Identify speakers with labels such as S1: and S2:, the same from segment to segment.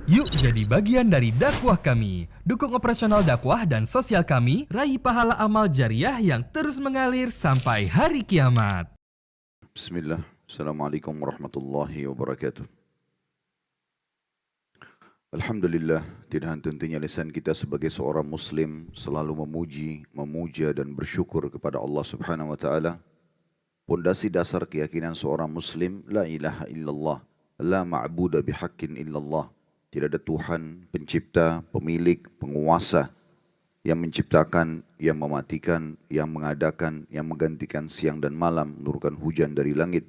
S1: Yuk jadi bagian dari dakwah kami. Dukung operasional dakwah dan sosial kami, raih pahala amal jariah yang terus mengalir sampai hari kiamat.
S2: Bismillah. Assalamualaikum warahmatullahi wabarakatuh. Alhamdulillah, tidak henti-hentinya lisan kita sebagai seorang muslim selalu memuji, memuja dan bersyukur kepada Allah Subhanahu wa taala. Pondasi dasar keyakinan seorang muslim, la ilaha illallah, la ma'budu bihaqqin illallah. Tidak ada Tuhan, pencipta, pemilik, penguasa yang menciptakan, yang mematikan, yang mengadakan, yang menggantikan siang dan malam, menurunkan hujan dari langit.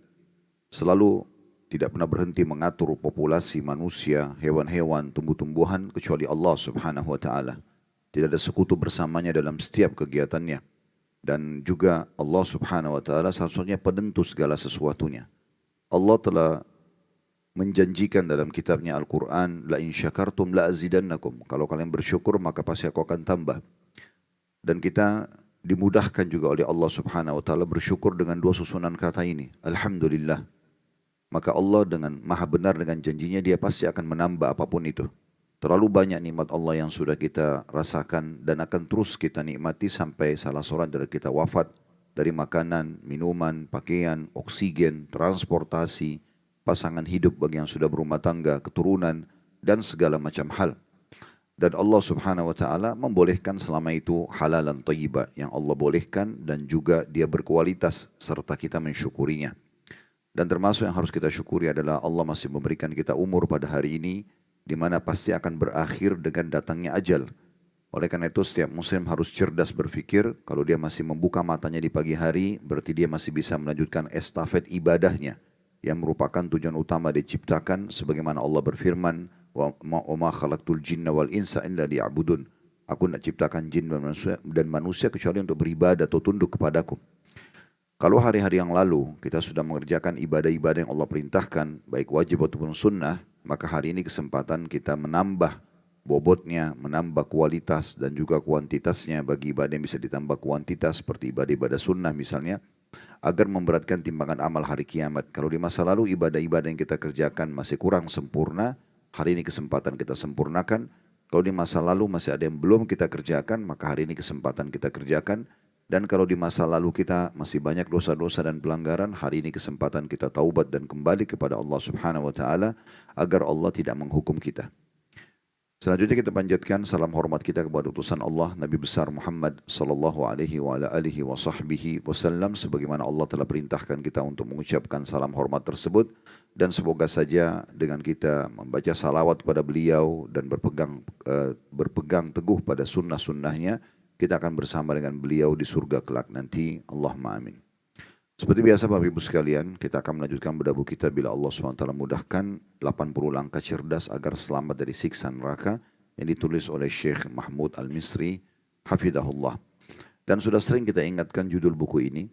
S2: Selalu tidak pernah berhenti mengatur populasi manusia, hewan-hewan, tumbuh-tumbuhan kecuali Allah Subhanahu wa taala. Tidak ada sekutu bersamanya dalam setiap kegiatannya. Dan juga Allah Subhanahu wa taala satu-satunya penentu segala sesuatunya. Allah telah menjanjikan dalam kitabnya Al-Quran, la in syakartum la azidannakum. Kalau kalian bersyukur maka pasti aku akan tambah. Dan kita dimudahkan juga oleh Allah Subhanahu wa taala bersyukur dengan dua susunan kata ini, alhamdulillah. Maka Allah dengan maha benar dengan janjinya, dia pasti akan menambah apapun itu. Terlalu banyak nikmat Allah yang sudah kita rasakan dan akan terus kita nikmati sampai salah seorang dari kita wafat, dari makanan, minuman, pakaian, oksigen, transportasi, pasangan hidup bagi yang sudah berumah tangga, keturunan, dan segala macam hal. Dan Allah Subhanahu wa taala membolehkan selama itu halalan thayyibah yang Allah bolehkan, dan juga dia berkualitas serta kita mensyukurinya. Dan termasuk yang harus kita syukuri adalah Allah masih memberikan kita umur pada hari ini, di mana pasti akan berakhir dengan datangnya ajal. Oleh karena itu setiap muslim harus cerdas berfikir, kalau dia masih membuka matanya di pagi hari, berarti dia masih bisa melanjutkan estafet ibadahnya, yang merupakan tujuan utama diciptakan, sebagaimana Allah berfirman, wa ma khalaqtul jinna wal insa illa liya'budun. Aku tidak ciptakan jin dan manusia kecuali untuk beribadah atau tunduk kepadaku. Kalau hari-hari yang lalu kita sudah mengerjakan ibadah-ibadah yang Allah perintahkan, baik wajib ataupun sunnah, maka hari ini kesempatan kita menambah bobotnya, menambah kualitas dan juga kuantitasnya. Bagi ibadah yang bisa ditambah kuantitas seperti ibadah-ibadah sunnah misalnya, agar memberatkan timbangan amal hari kiamat. Kalau di masa lalu ibadah-ibadah yang kita kerjakan masih kurang sempurna, hari ini kesempatan kita sempurnakan. Kalau di masa lalu masih ada yang belum kita kerjakan, maka hari ini kesempatan kita kerjakan. Dan kalau di masa lalu kita masih banyak dosa-dosa dan pelanggaran, hari ini kesempatan kita taubat dan kembali kepada Allah Subhanahu wa taala agar Allah tidak menghukum kita. Selanjutnya kita panjatkan salam hormat kita kepada utusan Allah Nabi besar Muhammad sallallahu alaihi wa ala alihi wa sahbihi wasallam, sebagaimana Allah telah perintahkan kita untuk mengucapkan salam hormat tersebut. Dan semoga saja dengan kita membaca salawat kepada beliau dan berpegang teguh pada sunnah-sunnahnya, kita akan bersama dengan beliau di surga kelak nanti. Allahumma amin. Seperti biasa Bapak Ibu sekalian, kita akan melanjutkan berdabu kita bila Allah SWT mudahkan 80 langkah cerdas agar selamat dari siksa neraka, yang ditulis oleh Syekh Mahmud Al-Misri hafidahullah. Dan sudah sering kita ingatkan judul buku ini.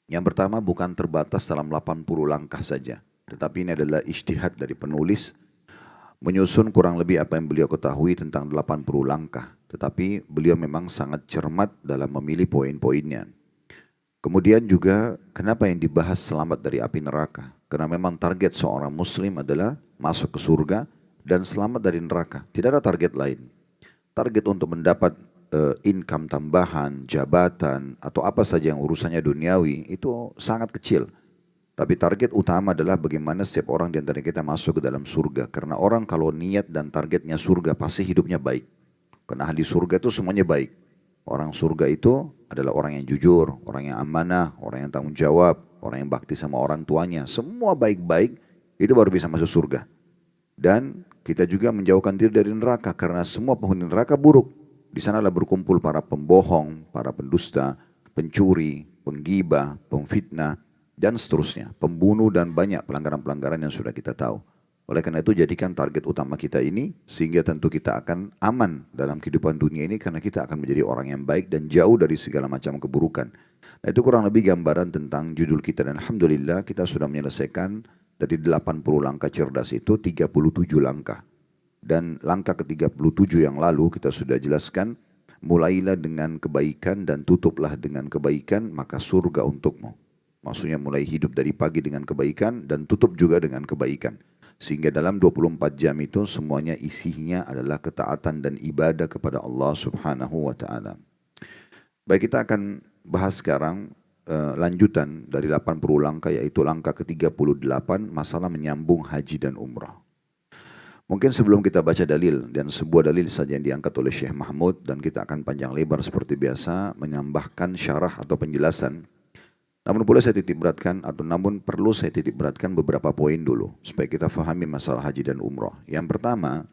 S2: Yang pertama, bukan terbatas dalam 80 langkah saja, tetapi ini adalah ijtihad dari penulis menyusun kurang lebih apa yang beliau ketahui tentang 80 langkah. Tetapi beliau memang sangat cermat dalam memilih poin-poinnya. Kemudian juga kenapa yang dibahas selamat dari api neraka? Karena memang target seorang muslim adalah masuk ke surga dan selamat dari neraka. Tidak ada target lain. Target untuk mendapat income tambahan, jabatan, atau apa saja yang urusannya duniawi itu sangat kecil. Tapi target utama adalah bagaimana setiap orang di antara kita masuk ke dalam surga. Karena orang kalau niat dan targetnya surga pasti hidupnya baik. Karena ahli surga itu semuanya baik. Orang surga itu adalah orang yang jujur, orang yang amanah, orang yang tanggung jawab, orang yang bakti sama orang tuanya. Semua baik-baik, itu baru bisa masuk surga. Dan kita juga menjauhkan diri dari neraka, karena semua penghuni neraka buruk. Di sanalah berkumpul para pembohong, para pendusta, pencuri, penggibah, pemfitnah, dan seterusnya. Pembunuh dan banyak pelanggaran-pelanggaran yang sudah kita tahu. Oleh karena itu jadikan target utama kita ini, sehingga tentu kita akan aman dalam kehidupan dunia ini, karena kita akan menjadi orang yang baik dan jauh dari segala macam keburukan. Nah, itu kurang lebih gambaran tentang judul kita, dan alhamdulillah kita sudah menyelesaikan dari 80 langkah cerdas itu 37 langkah. Dan langkah ke-37 yang lalu kita sudah jelaskan, mulailah dengan kebaikan dan tutuplah dengan kebaikan, maka surga untukmu. Maksudnya mulai hidup dari pagi dengan kebaikan dan tutup juga dengan kebaikan. Sehingga dalam 24 jam itu semuanya isinya adalah ketaatan dan ibadah kepada Allah Subhanahu wa taala. Baik, kita akan bahas sekarang lanjutan dari 80 langkah, yaitu langkah ke-38, masalah menyambung haji dan umrah. Mungkin sebelum kita baca dalil, dan sebuah dalil saja yang diangkat oleh Syekh Mahmud, dan kita akan panjang lebar seperti biasa menambahkan syarah atau penjelasan. Namun perlu saya titik beratkan beberapa poin dulu supaya kita fahami masalah haji dan umrah. Yang pertama,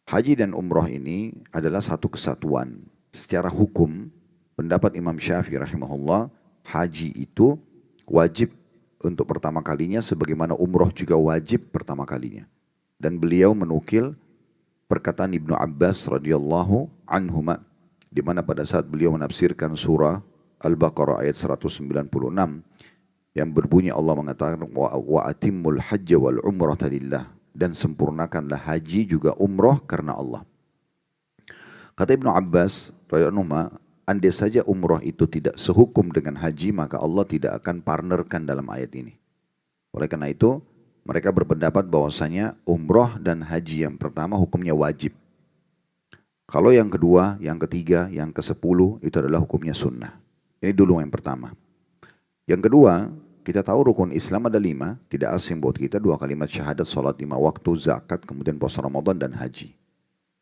S2: haji dan umrah ini adalah satu kesatuan. Secara hukum, pendapat Imam Syafi'i rahimahullah, haji itu wajib untuk pertama kalinya sebagaimana umrah juga wajib pertama kalinya. Dan beliau menukil perkataan Ibnu Abbas radhiyallahu anhuma, di mana pada saat beliau menafsirkan surah Al-Baqarah ayat 196 yang berbunyi Allah mengatakan wa atimmul hajja wal umrata lillah, dan sempurnakanlah haji juga umrah karena Allah. Kata Ibnu Abbas radhiyallahu anhu, andai saja umrah itu tidak sehukum dengan haji, maka Allah tidak akan partnerkan dalam ayat ini. Oleh karena itu, mereka berpendapat bahwasanya umrah dan haji yang pertama hukumnya wajib. Kalau yang kedua, yang ketiga, yang ke-10 itu adalah hukumnya sunnah. Ini dulu yang pertama. Yang kedua, kita tahu rukun Islam ada 5, tidak asing buat kita, 2 kalimat syahadat, salat 5 waktu, zakat, kemudian puasa Ramadan dan haji.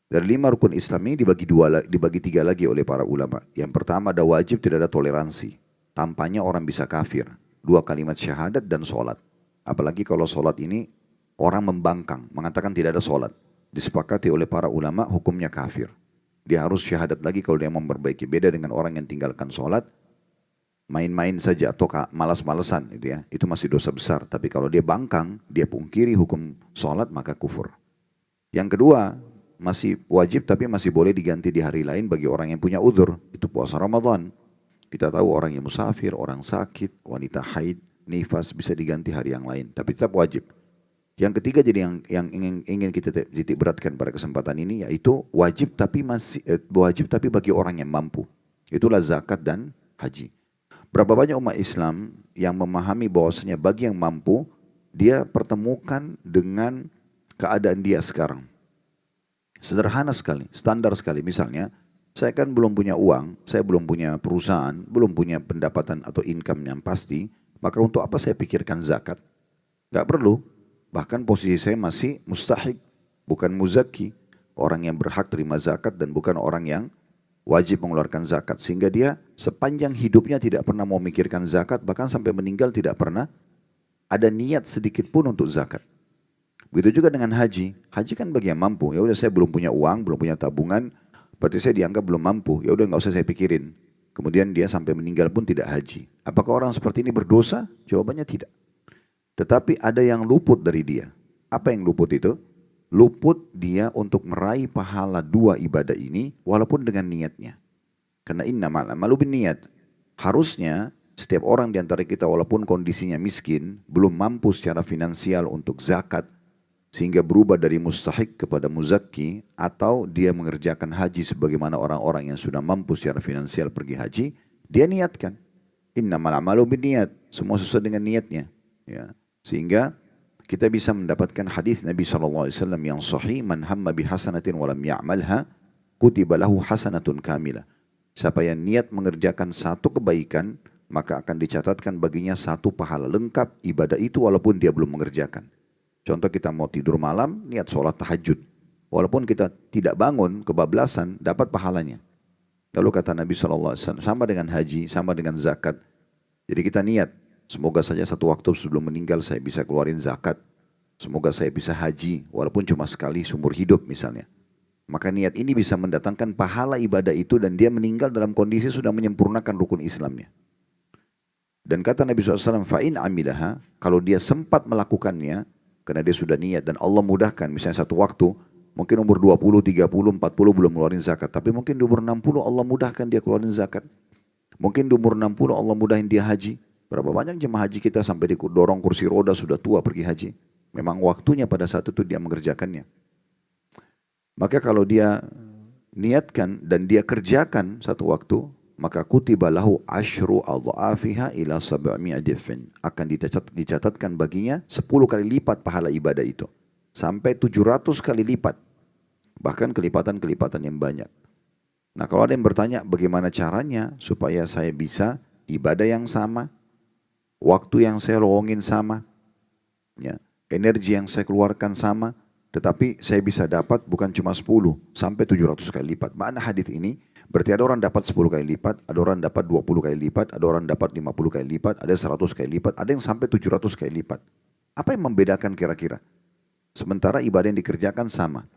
S2: Dari 5 rukun Islam ini dibagi 3 lagi oleh para ulama. Yang pertama ada wajib, tidak ada toleransi. Tanpanya orang bisa kafir. 2 kalimat syahadat dan salat. Apalagi kalau salat ini orang membangkang, mengatakan tidak ada salat. Disepakati oleh para ulama hukumnya kafir. Dia harus syahadat lagi kalau dia mau memperbaiki. Beda dengan orang yang tinggalkan salat, main-main saja atau malas-malesan gitu ya, itu masih dosa besar. Tapi kalau dia bangkang, dia pungkiri hukum sholat, maka kufur. Yang kedua, masih wajib tapi masih boleh diganti di hari lain bagi orang yang punya udzur, itu puasa Ramadan. Kita tahu orang yang musafir, orang sakit, wanita haid, nifas bisa diganti hari yang lain, tapi tetap wajib. Yang ketiga jadi yang ingin kita titik beratkan pada kesempatan ini, yaitu wajib tapi bagi orang yang mampu. Itulah zakat dan haji. Berapa banyak umat Islam yang memahami bahwasanya bagi yang mampu, dia pertemukan dengan keadaan dia sekarang. Sederhana sekali, standar sekali. Misalnya, saya kan belum punya uang, saya belum punya perusahaan, belum punya pendapatan atau income yang pasti, maka untuk apa saya pikirkan zakat? Gak perlu. Bahkan posisi saya masih mustahik, bukan muzaki. Orang yang berhak terima zakat dan bukan orang yang wajib mengeluarkan zakat, sehingga dia sepanjang hidupnya tidak pernah mau mikirkan zakat, bahkan sampai meninggal tidak pernah ada niat sedikit pun untuk zakat. Begitu juga dengan haji. Haji kan bagi yang mampu. Ya udah, saya belum punya uang, belum punya tabungan, berarti saya dianggap belum mampu. Ya udah, nggak usah saya pikirin. Kemudian dia sampai meninggal pun tidak haji. Apakah orang seperti ini berdosa? Jawabannya tidak. Tetapi ada yang luput dari dia. Apa yang luput itu? Luput dia untuk meraih pahala 2 ibadah ini walaupun dengan niatnya. Karena innamal a'malu binniyat. Harusnya setiap orang di antara kita walaupun kondisinya miskin, belum mampu secara finansial untuk zakat, sehingga berubah dari mustahik kepada muzakki, atau dia mengerjakan haji sebagaimana orang-orang yang sudah mampu secara finansial pergi haji, dia niatkan. Innamal a'malu binniyat. Semua sesuai dengan niatnya. Ya. Sehingga kita bisa mendapatkan hadis Nabi SAW yang sahih, man hamma bihasanatin walam ya'malha kutiba lahu hasanatun kamilah. Siapa yang niat mengerjakan satu kebaikan, maka akan dicatatkan baginya 1 pahala lengkap ibadah itu walaupun dia belum mengerjakan. Contoh, kita mau tidur malam, niat sholat tahajud. Walaupun kita tidak bangun, kebablasan, dapat pahalanya. Lalu kata Nabi SAW, sama dengan haji, sama dengan zakat. Jadi kita niat, semoga saja satu waktu sebelum meninggal saya bisa keluarin zakat. Semoga saya bisa haji, walaupun cuma sekali seumur hidup misalnya. Maka niat ini bisa mendatangkan pahala ibadah itu, dan dia meninggal dalam kondisi sudah menyempurnakan rukun Islamnya. Dan kata Nabi SAW, fa'in amilaha, kalau dia sempat melakukannya, karena dia sudah niat dan Allah mudahkan, misalnya satu waktu, mungkin umur 20, 30, 40 belum keluarin zakat, tapi mungkin di umur 60 Allah mudahkan dia keluarin zakat. Mungkin di umur 60 Allah mudahin dia haji. Berapa banyak jemaah haji kita sampai didorong kursi roda sudah tua pergi haji. Memang waktunya pada saat itu dia mengerjakannya. Maka kalau dia niatkan dan dia kerjakan satu waktu, maka kutiba lahu asyru adha'afiha ila sab'mi'a difin. Akan dicatatkan baginya 10 kali lipat pahala ibadah itu. Sampai 700 kali lipat. Bahkan kelipatan-kelipatan yang banyak. Nah kalau ada yang bertanya bagaimana caranya supaya saya bisa ibadah yang sama, waktu yang saya lowongin sama, ya, energi yang saya keluarkan sama, tetapi saya bisa dapat bukan cuma 10 sampai 700 kali lipat. Makna hadis ini berarti ada orang dapat 10 kali lipat, ada orang dapat 20 kali lipat, ada orang dapat 50 kali lipat, ada 100 kali lipat, ada yang sampai 700 kali lipat. Apa yang membedakan kira-kira? Sementara ibadah yang dikerjakan sama,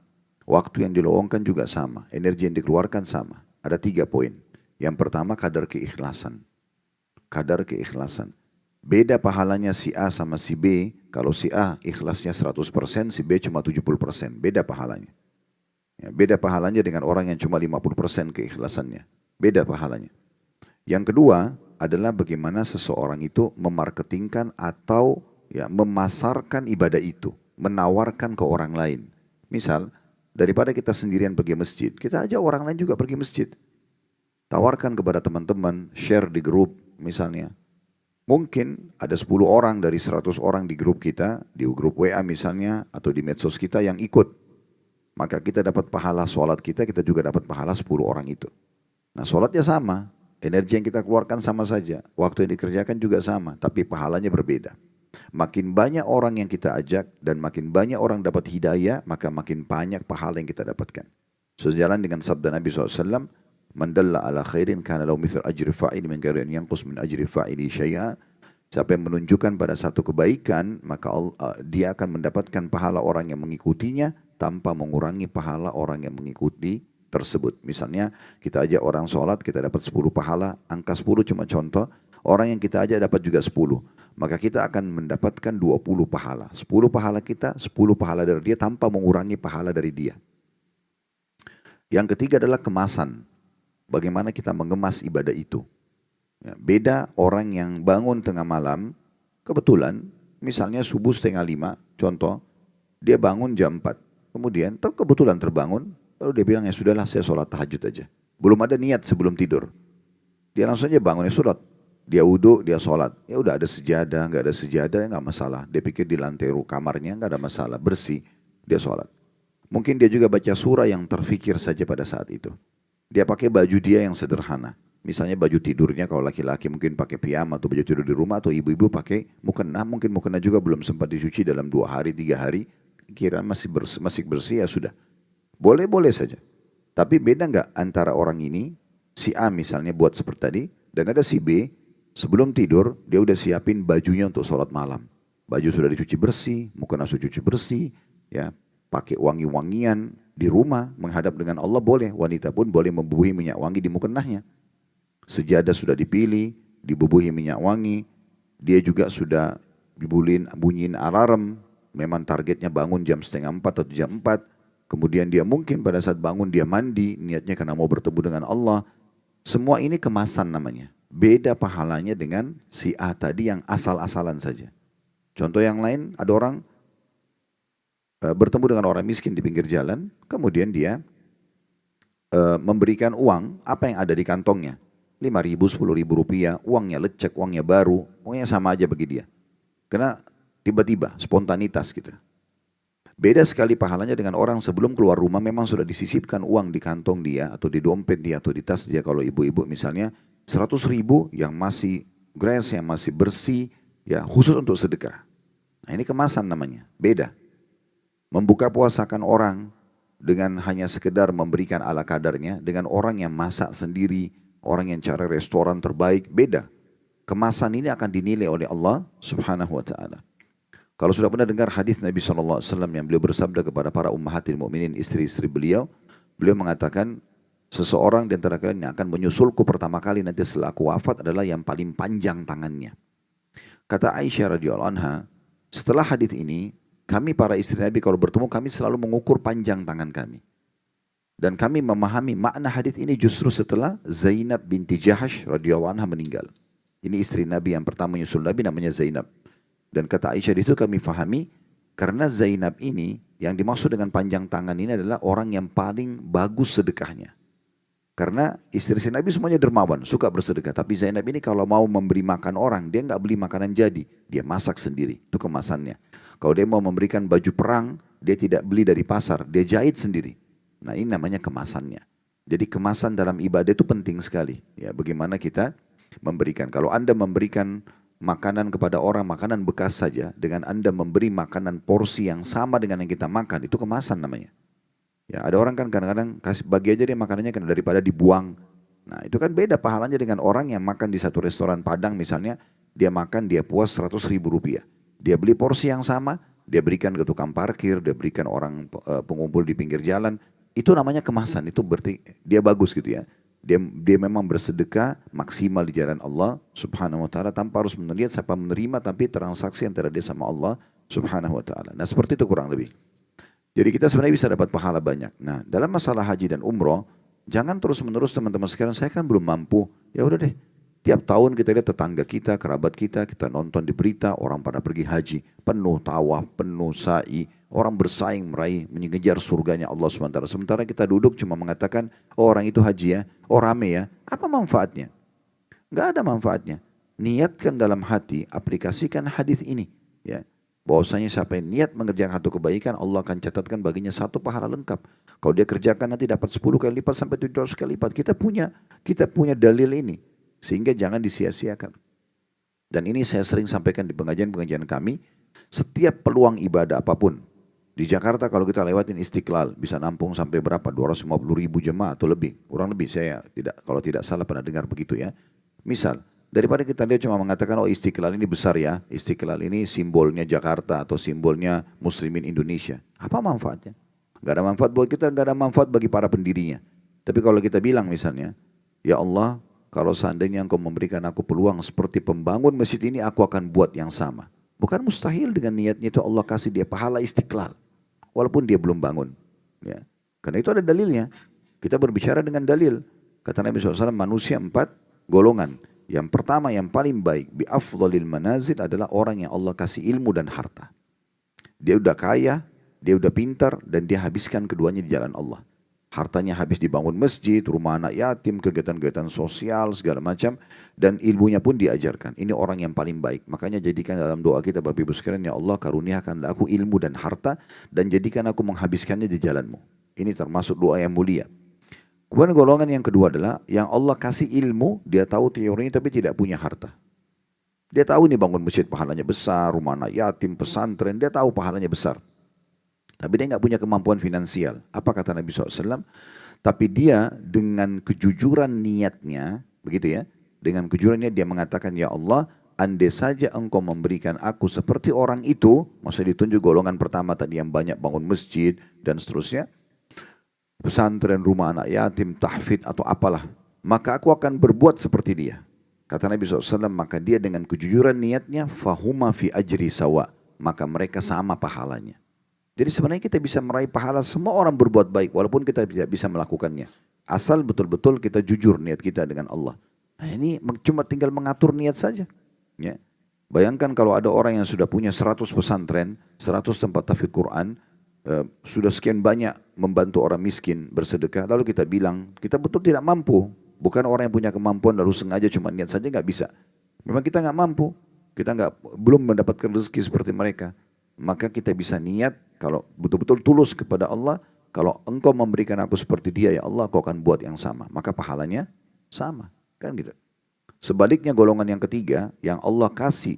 S2: waktu yang dilowongkan juga sama, energi yang dikeluarkan sama. Ada 3 poin. Yang pertama kadar keikhlasan. Kadar keikhlasan. Beda pahalanya si A sama si B. Kalau si A ikhlasnya 100%, si B cuma 70%. Beda pahalanya. Ya, beda pahalanya dengan orang yang cuma 50% keikhlasannya. Beda pahalanya. Yang kedua adalah bagaimana seseorang itu memarketingkan atau ya, memasarkan ibadah itu. Menawarkan ke orang lain. Misal, daripada kita sendirian pergi masjid, kita ajak orang lain juga pergi masjid. Tawarkan kepada teman-teman, share di grup misalnya. Mungkin ada 10 orang dari 100 orang di grup kita, di grup WA misalnya, atau di medsos kita yang ikut. Maka kita dapat pahala sholat kita juga dapat pahala 10 orang itu. Nah sholatnya sama, energi yang kita keluarkan sama saja, waktu yang dikerjakan juga sama, tapi pahalanya berbeda. Makin banyak orang yang kita ajak dan makin banyak orang dapat hidayah, maka makin banyak pahala yang kita dapatkan. Sejalan dengan sabda Nabi SAW, "Man dalla ala khairin kana lahu mithlu ajri fa'ili min ghairi an yanqus min ajri fa'ili syai'a." Siapa yang menunjukkan pada satu kebaikan, maka dia akan mendapatkan pahala orang yang mengikutinya tanpa mengurangi pahala orang yang mengikuti tersebut. Misalnya kita ajak orang sholat, kita dapat 10 pahala, angka 10 cuma contoh, orang yang kita ajak dapat juga 10. Maka kita akan mendapatkan 20 pahala. 10 pahala kita, 10 pahala dari dia tanpa mengurangi pahala dari dia. Yang ketiga adalah kemasan. Bagaimana kita mengemas ibadah itu. Ya, beda orang yang bangun tengah malam, kebetulan misalnya subuh 4:30, contoh, dia bangun jam 4. Kemudian kebetulan terbangun, lalu dia bilang ya sudahlah saya sholat tahajud aja. Belum ada niat sebelum tidur. Dia langsung aja bangun ya sholat. Dia wudhu, dia sholat. Ya udah ada sejadah, nggak ada sejadah ya nggak masalah. Dia pikir di lantai kamarnya nggak ada masalah, bersih. Dia sholat. Mungkin dia juga baca surah yang terfikir saja pada saat itu. Dia pakai baju dia yang sederhana. Misalnya baju tidurnya kalau laki-laki mungkin pakai piyama atau baju tidur di rumah, atau ibu-ibu pakai mukena. Mungkin mukena juga belum sempat dicuci dalam 2 hari, 3 hari. Kira masih bersih ya sudah. Boleh-boleh saja. Tapi beda nggak antara orang ini, si A misalnya buat seperti tadi, dan ada si B, sebelum tidur dia udah siapin bajunya untuk sholat malam. Baju sudah dicuci bersih, mukena sudah dicuci bersih, ya, pakai wangi-wangian di rumah menghadap dengan Allah boleh. Wanita pun boleh membubuhi minyak wangi di mukenahnya. Sejadah sudah dipilih, dibubuhi minyak wangi. Dia juga sudah bunyiin alarm. Memang targetnya bangun jam 3:30 atau jam 4. Kemudian dia mungkin pada saat bangun dia mandi, niatnya karena mau bertemu dengan Allah. Semua ini kemasan namanya. Beda pahalanya dengan si A tadi yang asal-asalan saja. Contoh yang lain, ada orang bertemu dengan orang miskin di pinggir jalan, kemudian dia memberikan uang, apa yang ada di kantongnya. 5.000, 10.000 rupiah, uangnya lecek, uangnya baru, uangnya sama aja bagi dia. Karena tiba-tiba, spontanitas gitu. Beda sekali pahalanya dengan orang sebelum keluar rumah memang sudah disisipkan uang di kantong dia, atau di dompet dia, atau di tas dia. Kalau ibu-ibu misalnya 100.000 yang masih grass, yang masih bersih, ya khusus untuk sedekah. Nah ini kemasan namanya, beda. Membuka puasakan orang dengan hanya sekedar memberikan ala kadarnya, dengan orang yang masak sendiri, orang yang cari restoran terbaik, beda. Kemasan ini akan dinilai oleh Allah Subhanahu wa ta'ala. Kalau sudah pernah dengar hadis Nabi SAW yang beliau bersabda kepada para ummahatil mu'minin, istri-istri beliau, beliau mengatakan, seseorang di antara kalian yang akan menyusulku pertama kali nanti setelah aku wafat adalah yang paling panjang tangannya. Kata Aisyah radhiyallahu anha, setelah hadis ini, kami para istri Nabi kalau bertemu kami selalu mengukur panjang tangan kami. Dan kami memahami makna hadis ini justru setelah Zainab binti Jahash radhiyallahu anha meninggal. Ini istri Nabi yang pertama menyusul Nabi, namanya Zainab. Dan kata Aisyah itu kami fahami karena Zainab ini yang dimaksud dengan panjang tangan ini adalah orang yang paling bagus sedekahnya. Karena istri Nabi semuanya dermawan, suka bersedekah. Tapi Zainab ini kalau mau memberi makan orang, dia nggak beli makanan jadi. Dia masak sendiri, itu kemasannya. Kalau dia mau memberikan baju perang, dia tidak beli dari pasar, dia jahit sendiri. Nah ini namanya kemasannya. Jadi kemasan dalam ibadah itu penting sekali. Ya, bagaimana kita memberikan. Kalau Anda memberikan makanan kepada orang, makanan bekas saja, dengan Anda memberi makanan porsi yang sama dengan yang kita makan, itu kemasan namanya. Ya, ada orang kan kadang-kadang kasih bagi aja dia makanannya kan daripada dibuang. Nah itu kan beda pahalanya dengan orang yang makan di satu restoran Padang misalnya, dia makan dia puas 100.000 rupiah. Dia beli porsi yang sama, dia berikan ke tukang parkir, dia berikan orang pengumpul di pinggir jalan. Itu namanya kemasan, itu berarti dia bagus gitu ya. Dia memang bersedekah maksimal di jalan Allah subhanahu wa ta'ala tanpa harus melihat siapa menerima, tapi transaksi antara dia sama Allah subhanahu wa ta'ala. Nah seperti itu kurang lebih. Jadi kita sebenarnya bisa dapat pahala banyak. Nah dalam masalah haji dan umroh, jangan terus menerus teman-teman sekalian, saya kan belum mampu. Ya udah deh, tiap tahun kita lihat tetangga kita, kerabat kita nonton di berita, orang pada pergi haji. Penuh tawaf, penuh sa'i, orang bersaing meraih, mengejar surganya Allah SWT. Sementara kita duduk cuma mengatakan, oh orang itu haji ya, oh rame ya. Apa manfaatnya? Gak ada manfaatnya. Niatkan dalam hati, aplikasikan hadis ini. Ya. Bahwasanya siapa yang niat mengerjakan satu kebaikan, Allah akan catatkan baginya satu pahala lengkap. Kalau dia kerjakan nanti dapat 10 kali lipat sampai 700 kali lipat. Kita punya dalil ini. Sehingga jangan disia-siakan. Dan ini saya sering sampaikan di pengajian-pengajian kami. Setiap peluang ibadah apapun. Di Jakarta kalau kita lewatin Istiqlal, bisa nampung sampai berapa? 250.000 jemaah atau lebih. Kurang lebih, saya kalau tidak salah pernah dengar begitu ya. Misal, daripada kita lihat cuma mengatakan, oh Istiqlal ini besar ya, Istiqlal ini simbolnya Jakarta atau simbolnya Muslimin Indonesia. Apa manfaatnya? Gak ada manfaat buat kita, gak ada manfaat bagi para pendirinya. Tapi kalau kita bilang misalnya, ya Allah, kalau seandainya engkau memberikan aku peluang seperti pembangun masjid ini, aku akan buat yang sama. Bukan mustahil dengan niatnya itu Allah kasih dia pahala Istiqlal. Walaupun dia belum bangun. Ya. Karena itu ada dalilnya. Kita berbicara dengan dalil. Kata Nabi SAW, manusia 4 golongan. Yang pertama yang paling baik bi afdhalil manazil adalah orang yang Allah kasih ilmu dan harta. Dia udah kaya, dia udah pintar dan dia habiskan keduanya di jalan Allah. Hartanya habis dibangun masjid, rumah anak yatim, kegiatan-kegiatan sosial segala macam dan ilmunya pun diajarkan. Ini orang yang paling baik. Makanya jadikan dalam doa kita Bapak Ibu sekalian, ya Allah karuniakanlah aku ilmu dan harta dan jadikan aku menghabiskannya di jalan-Mu. Ini termasuk doa yang mulia. Kemudian golongan yang kedua adalah yang Allah kasih ilmu, dia tahu teorinya tapi tidak punya harta. Dia tahu nih bangun masjid pahalanya besar, rumah anak yatim, pesantren, dia tahu pahalanya besar. Tapi dia nggak punya kemampuan finansial. Apa kata Nabi SAW? Tapi dia dengan kejujuran niatnya, begitu ya, dengan kejujurannya dia mengatakan, ya Allah, andai saja engkau memberikan aku seperti orang itu, maksudnya ditunjuk golongan pertama tadi yang banyak bangun masjid dan seterusnya, pesantren, rumah anak yatim, tahfidz atau apalah, maka aku akan berbuat seperti dia. Kata Nabi SAW, maka dia dengan kejujuran niatnya, fahuma fi ajri sawa, maka mereka sama pahalanya. Jadi sebenarnya kita bisa meraih pahala semua orang berbuat baik, walaupun kita tidak bisa melakukannya. Asal betul-betul kita jujur niat kita dengan Allah. Nah ini cuma tinggal mengatur niat saja. Ya. Bayangkan kalau ada orang yang sudah punya 100 pesantren, 100 tempat tahfidz Quran, sudah sekian banyak membantu orang miskin bersedekah, lalu kita bilang kita betul tidak mampu, bukan orang yang punya kemampuan lalu sengaja cuma niat saja, nggak bisa. Memang kita nggak mampu, kita belum mendapatkan rezeki seperti mereka, maka kita bisa niat kalau betul-betul tulus kepada Allah, kalau engkau memberikan aku seperti dia ya Allah, kau akan buat yang sama, maka pahalanya sama, kan gitu. Sebaliknya golongan yang ketiga, yang Allah kasih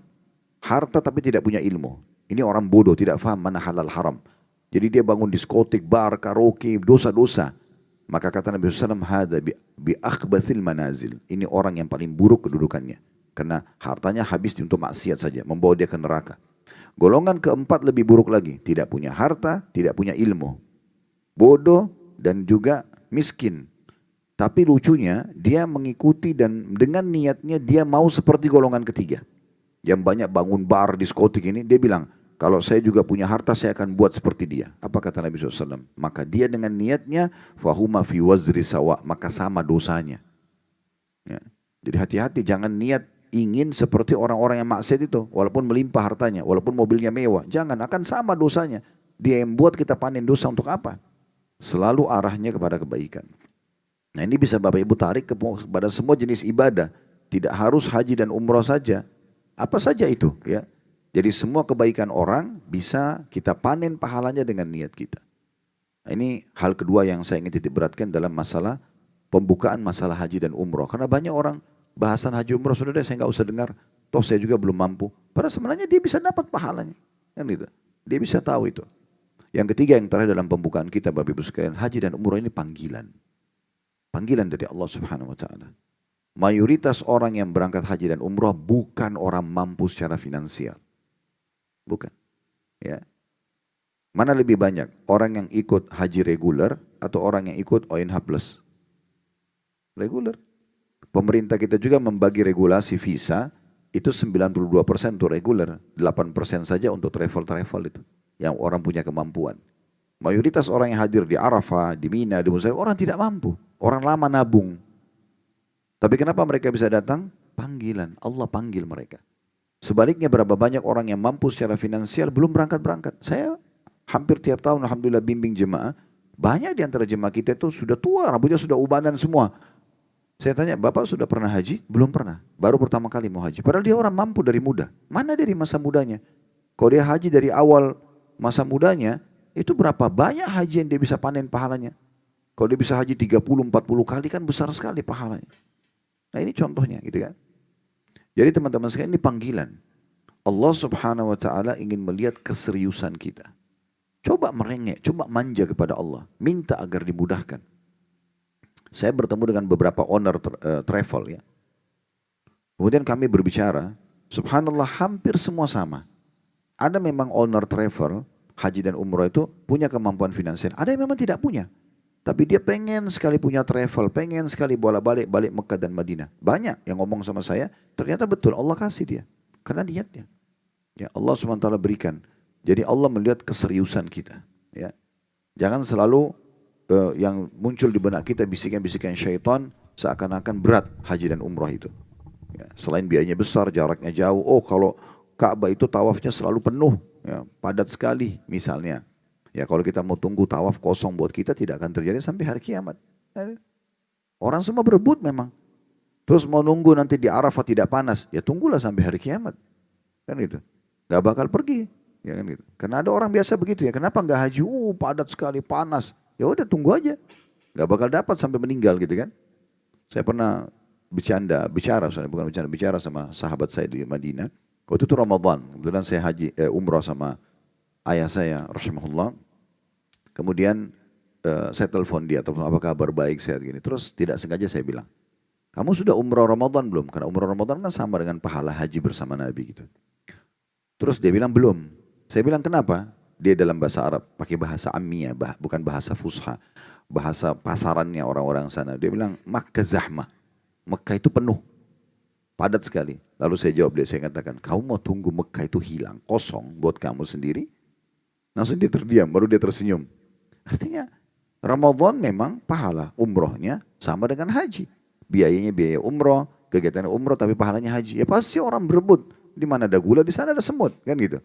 S2: harta tapi tidak punya ilmu, ini orang bodoh, tidak faham mana halal haram. Jadi dia bangun diskotik, bar, karaoke, dosa-dosa. Maka kata Nabi SAW, hada bi akhbathil manazil. Ini orang yang paling buruk kedudukannya. Karena hartanya habis untuk maksiat saja, membawa dia ke neraka. Golongan keempat lebih buruk lagi. Tidak punya harta, tidak punya ilmu. Bodoh dan juga miskin. Tapi lucunya, dia mengikuti dan dengan niatnya dia mau seperti golongan ketiga. Yang banyak bangun bar, diskotik ini, dia bilang, kalau saya juga punya harta, saya akan buat seperti dia. Apa kata Nabi SAW? Maka dia dengan niatnya, fahuma fi wazri sawa, maka sama dosanya. Ya. Jadi hati-hati, jangan niat ingin seperti orang-orang yang maksiat itu. Walaupun melimpah hartanya, walaupun mobilnya mewah. Jangan, akan sama dosanya. Dia yang buat kita panen dosa untuk apa? Selalu arahnya kepada kebaikan. Nah ini bisa Bapak Ibu tarik kepada semua jenis ibadah. Tidak harus haji dan umroh saja. Apa saja itu ya. Jadi semua kebaikan orang bisa kita panen pahalanya dengan niat kita. Nah, ini hal kedua yang saya ingin titik beratkan dalam masalah pembukaan masalah haji dan umroh. Karena banyak orang bahasan haji umroh sudah deh saya nggak usah dengar. Toh saya juga belum mampu. Padahal sebenarnya dia bisa dapat pahalanya. Kan gitu. Dia bisa tahu itu. Yang ketiga yang terakhir dalam pembukaan kita Bapak Ibu sekalian. Haji dan umroh ini panggilan. Panggilan dari Allah Subhanahu wa taala. Mayoritas orang yang berangkat haji dan umroh bukan orang mampu secara finansial. Bukan. Ya. Mana lebih banyak? Orang yang ikut haji reguler atau orang yang ikut ONH plus? Reguler. Pemerintah kita juga membagi regulasi visa itu 92% untuk reguler, 8% saja untuk travel-travel itu. Yang orang punya kemampuan. Mayoritas orang yang hadir di Arafah, di Mina, di Musdalifah, orang tidak mampu. Orang lama nabung. Tapi kenapa mereka bisa datang? Panggilan, Allah panggil mereka. Sebaliknya berapa banyak orang yang mampu secara finansial belum berangkat-berangkat. Saya hampir tiap tahun alhamdulillah bimbing jemaah. Banyak di antara jemaah kita itu sudah tua, rambutnya sudah ubanan semua. Saya tanya, Bapak sudah pernah haji? Belum pernah. Baru pertama kali mau haji. Padahal dia orang mampu dari muda. Mana dari masa mudanya? Kalau dia haji dari awal masa mudanya, itu berapa banyak haji yang dia bisa panen pahalanya. Kalau dia bisa haji 30-40 kali kan besar sekali pahalanya. Nah ini contohnya gitu kan. Jadi teman-teman sekalian ini panggilan. Allah Subhanahu wa taala ingin melihat keseriusan kita. Coba merengek, coba manja kepada Allah. Minta agar dimudahkan. Saya bertemu dengan beberapa owner travel ya. Kemudian kami berbicara, subhanallah hampir semua sama. Ada memang owner travel, haji dan umroh itu punya kemampuan finansial. Ada yang memang tidak punya. Tapi dia pengen sekali punya travel, pengen sekali bolak-balik balik Mekah dan Madinah. Banyak yang ngomong sama saya, ternyata betul Allah kasih dia. Karena niatnya. Ya Allah SWT berikan. Jadi Allah melihat keseriusan kita. Ya. Jangan selalu yang muncul di benak kita bisikan-bisikan syaitan seakan-akan berat haji dan umrah itu. Ya, selain biayanya besar, jaraknya jauh. Oh kalau Ka'bah itu tawafnya selalu penuh, ya, padat sekali misalnya. Ya kalau kita mau tunggu tawaf kosong buat kita tidak akan terjadi sampai hari kiamat. Orang semua berebut memang. Terus mau nunggu nanti di Arafah tidak panas, ya tunggulah sampai hari kiamat. Kan gitu. Gak bakal pergi. Ya kan gitu. Karena ada orang biasa begitu ya. Kenapa nggak haji? Padat sekali, panas. Ya udah tunggu aja. Gak bakal dapat sampai meninggal gitu kan. Saya pernah bicara sama sahabat saya di Madinah. Waktu itu Ramadan. Kebetulan saya umrah sama ayah saya rahimahullah. Kemudian saya telepon dia, apa kabar, baik sehat gini. Terus tidak sengaja saya bilang, kamu sudah umrah Ramadan belum? Karena umrah Ramadan kan sama dengan pahala haji bersama Nabi gitu. Terus dia bilang belum. Saya bilang kenapa? Dia dalam bahasa Arab, pakai bahasa ammiyah, bukan bahasa fusha. Bahasa pasarannya orang-orang sana. Dia bilang, Makkah zahmah. Mekah itu penuh. Padat sekali. Lalu saya jawab dia, saya katakan, kamu mau tunggu Mekah itu hilang, kosong buat kamu sendiri? Langsung dia terdiam, baru dia tersenyum. Artinya, Ramadan memang pahala umrohnya sama dengan haji. Biayanya biaya umroh, kegiatan umroh tapi pahalanya haji. Ya pasti orang berebut. Di mana ada gula, di sana ada semut. Kan gitu.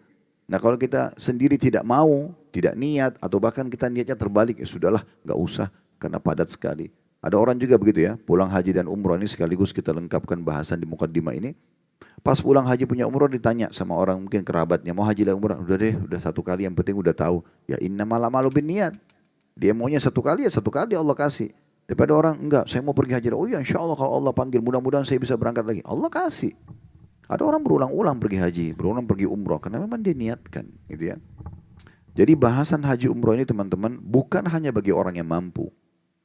S2: Nah kalau kita sendiri tidak mau, tidak niat, atau bahkan kita niatnya terbalik, ya sudahlah, gak usah, karena padat sekali. Ada orang juga begitu ya, pulang haji dan umroh ini sekaligus kita lengkapkan bahasan di mukaddimah ini. Pas pulang haji punya umroh ditanya sama orang mungkin kerabatnya, mau haji dan umroh? Udah deh, udah satu kali yang penting udah tahu. Ya innamal a'malu binniyat. Dia maunya satu kali ya satu kali Allah kasih. Daripada orang enggak, saya mau pergi haji. Oh ya insya Allah kalau Allah panggil mudah-mudahan saya bisa berangkat lagi. Allah kasih. Ada orang berulang-ulang pergi haji, berulang pergi umroh karena memang dia niatkan, gitu ya. Jadi bahasan haji umroh ini teman-teman bukan hanya bagi orang yang mampu.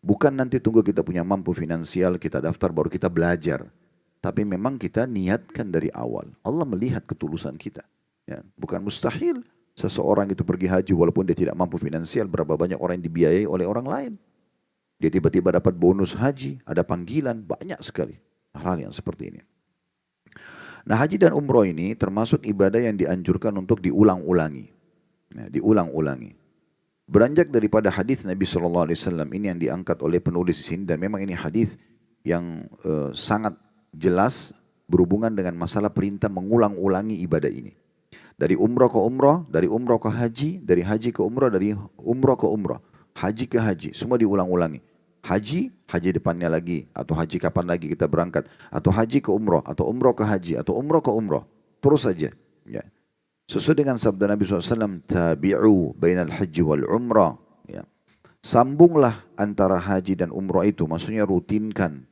S2: Bukan nanti tunggu kita punya mampu finansial, kita daftar baru kita belajar. Tapi memang kita niatkan dari awal. Allah melihat ketulusan kita. Ya, bukan mustahil seseorang itu pergi haji walaupun dia tidak mampu finansial. Berapa banyak orang yang dibiayai oleh orang lain. Dia tiba-tiba dapat bonus haji, ada panggilan, banyak sekali hal-hal yang seperti ini. Nah haji dan umroh ini termasuk ibadah yang dianjurkan untuk diulang-ulangi. Nah, diulang-ulangi. Beranjak daripada hadis Nabi SAW ini yang diangkat oleh penulis di sini. Dan memang ini hadis yang sangat jelas berhubungan dengan masalah perintah mengulang-ulangi ibadah ini. Dari umroh ke umroh, dari umroh ke haji, dari haji ke umroh, dari umroh ke umroh. Haji ke haji, semua diulang-ulangi. haji depannya lagi, atau haji kapan lagi kita berangkat, atau haji ke umroh, atau umroh ke haji, atau umroh ke umroh. Terus saja. Ya. Sesuai dengan sabda Nabi SAW, tabi'u bainal haji wal umrah. Ya. Sambunglah antara haji dan umrah itu, maksudnya rutinkan.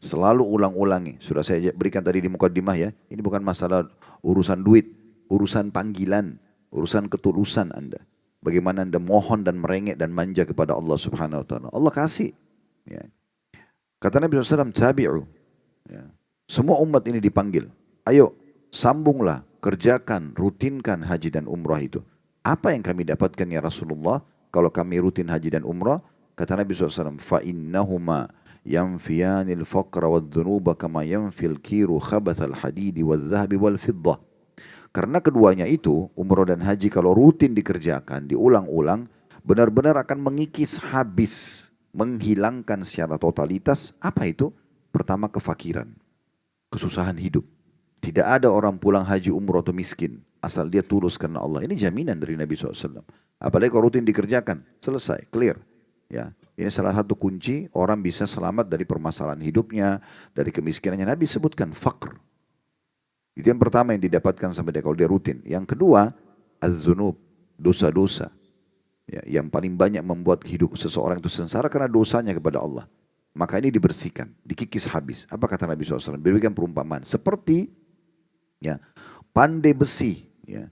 S2: Selalu ulang-ulangi. Sudah saya berikan tadi di mukaddimah ya. Ini bukan masalah urusan duit, urusan panggilan, urusan ketulusan Anda. Bagaimana Anda mohon dan merengek dan manja kepada Allah Subhanahu wa taala. Allah kasih. Ya. Kata Nabi SAW, tabi'u. Ya. Semua umat ini dipanggil. Ayo, sambunglah, kerjakan, rutinkan haji dan umrah itu. Apa yang kami dapatkan ya Rasulullah kalau kami rutin haji dan umrah? Kata Nabi SAW, فَإِنَّهُمَا يَنْفِيَانِ الْفَقْرَ وَالذُّنُوبَ كَمَا يَنْفِي الْكِيرُ خَبَثَ الْحَدِيدِ وَالذَّهَبِ وَالْفِضَّةِ. Karena keduanya itu, umrah dan haji kalau rutin dikerjakan, diulang-ulang, benar-benar akan mengikis habis, menghilangkan secara totalitas. Apa itu? Pertama, kefakiran, kesusahan hidup. Tidak ada orang pulang haji umrah atau miskin, asal dia tulus karena Allah. Ini jaminan dari Nabi SAW. Apalagi kalau rutin dikerjakan, selesai, clear. Ya, ini salah satu kunci orang bisa selamat dari permasalahan hidupnya, dari kemiskinannya. Nabi sebutkan fakr. Itu yang pertama yang didapatkan sampai dia kalau dia rutin. Yang kedua, az-zunub, dosa-dosa. Ya, yang paling banyak membuat hidup seseorang itu sengsara karena dosanya kepada Allah. Maka ini dibersihkan, dikikis habis. Apa kata Nabi SAW? Berikan perumpamaan. Seperti ya, pandai besi, ya,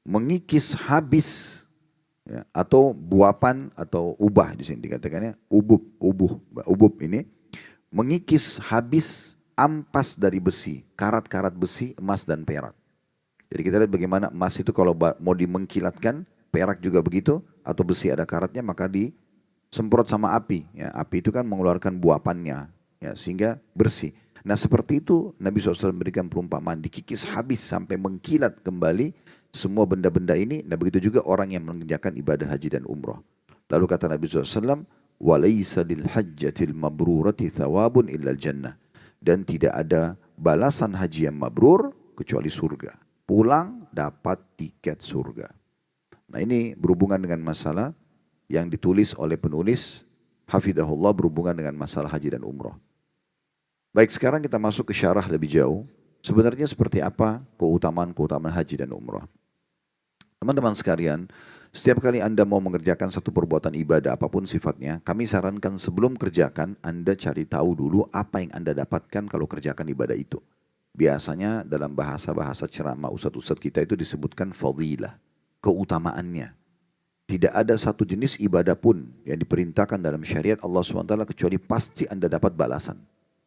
S2: mengikis habis, ya, atau buapan atau ubah di sini dikatakannya ubub ini mengikis habis ampas dari besi, karat-karat besi, emas dan perak. Jadi kita lihat bagaimana emas itu kalau mau dimengkilatkan, perak juga begitu, atau besi ada karatnya maka disemprot sama api. Ya, api itu kan mengeluarkan buapannya, ya, sehingga bersih. Nah seperti itu Nabi SAW memberikan perumpamaan, dikikis habis sampai mengkilat kembali semua benda-benda ini. Nah begitu juga orang yang mengerjakan ibadah haji dan umrah. Lalu kata Nabi SAW, وَلَيْسَ لِلْحَجَّةِ الْمَبْرُورَةِ ثَوَابٌ إِلَّا الْجَنَّةِ. Dan tidak ada balasan haji yang mabrur kecuali surga. Pulang dapat tiket surga. Nah ini berhubungan dengan masalah yang ditulis oleh penulis Hafidahullah berhubungan dengan masalah haji dan umrah. Baik, sekarang kita masuk ke syarah lebih jauh. Sebenarnya seperti apa keutamaan-keutamaan haji dan umrah. Teman-teman sekalian, setiap kali Anda mau mengerjakan satu perbuatan ibadah apapun sifatnya, kami sarankan sebelum kerjakan Anda cari tahu dulu apa yang Anda dapatkan kalau kerjakan ibadah itu. Biasanya dalam bahasa-bahasa ceramah ustadz-ustadz kita itu disebutkan fadilah, keutamaannya. Tidak ada satu jenis ibadah pun yang diperintahkan dalam syariat Allah SWT kecuali pasti Anda dapat balasan.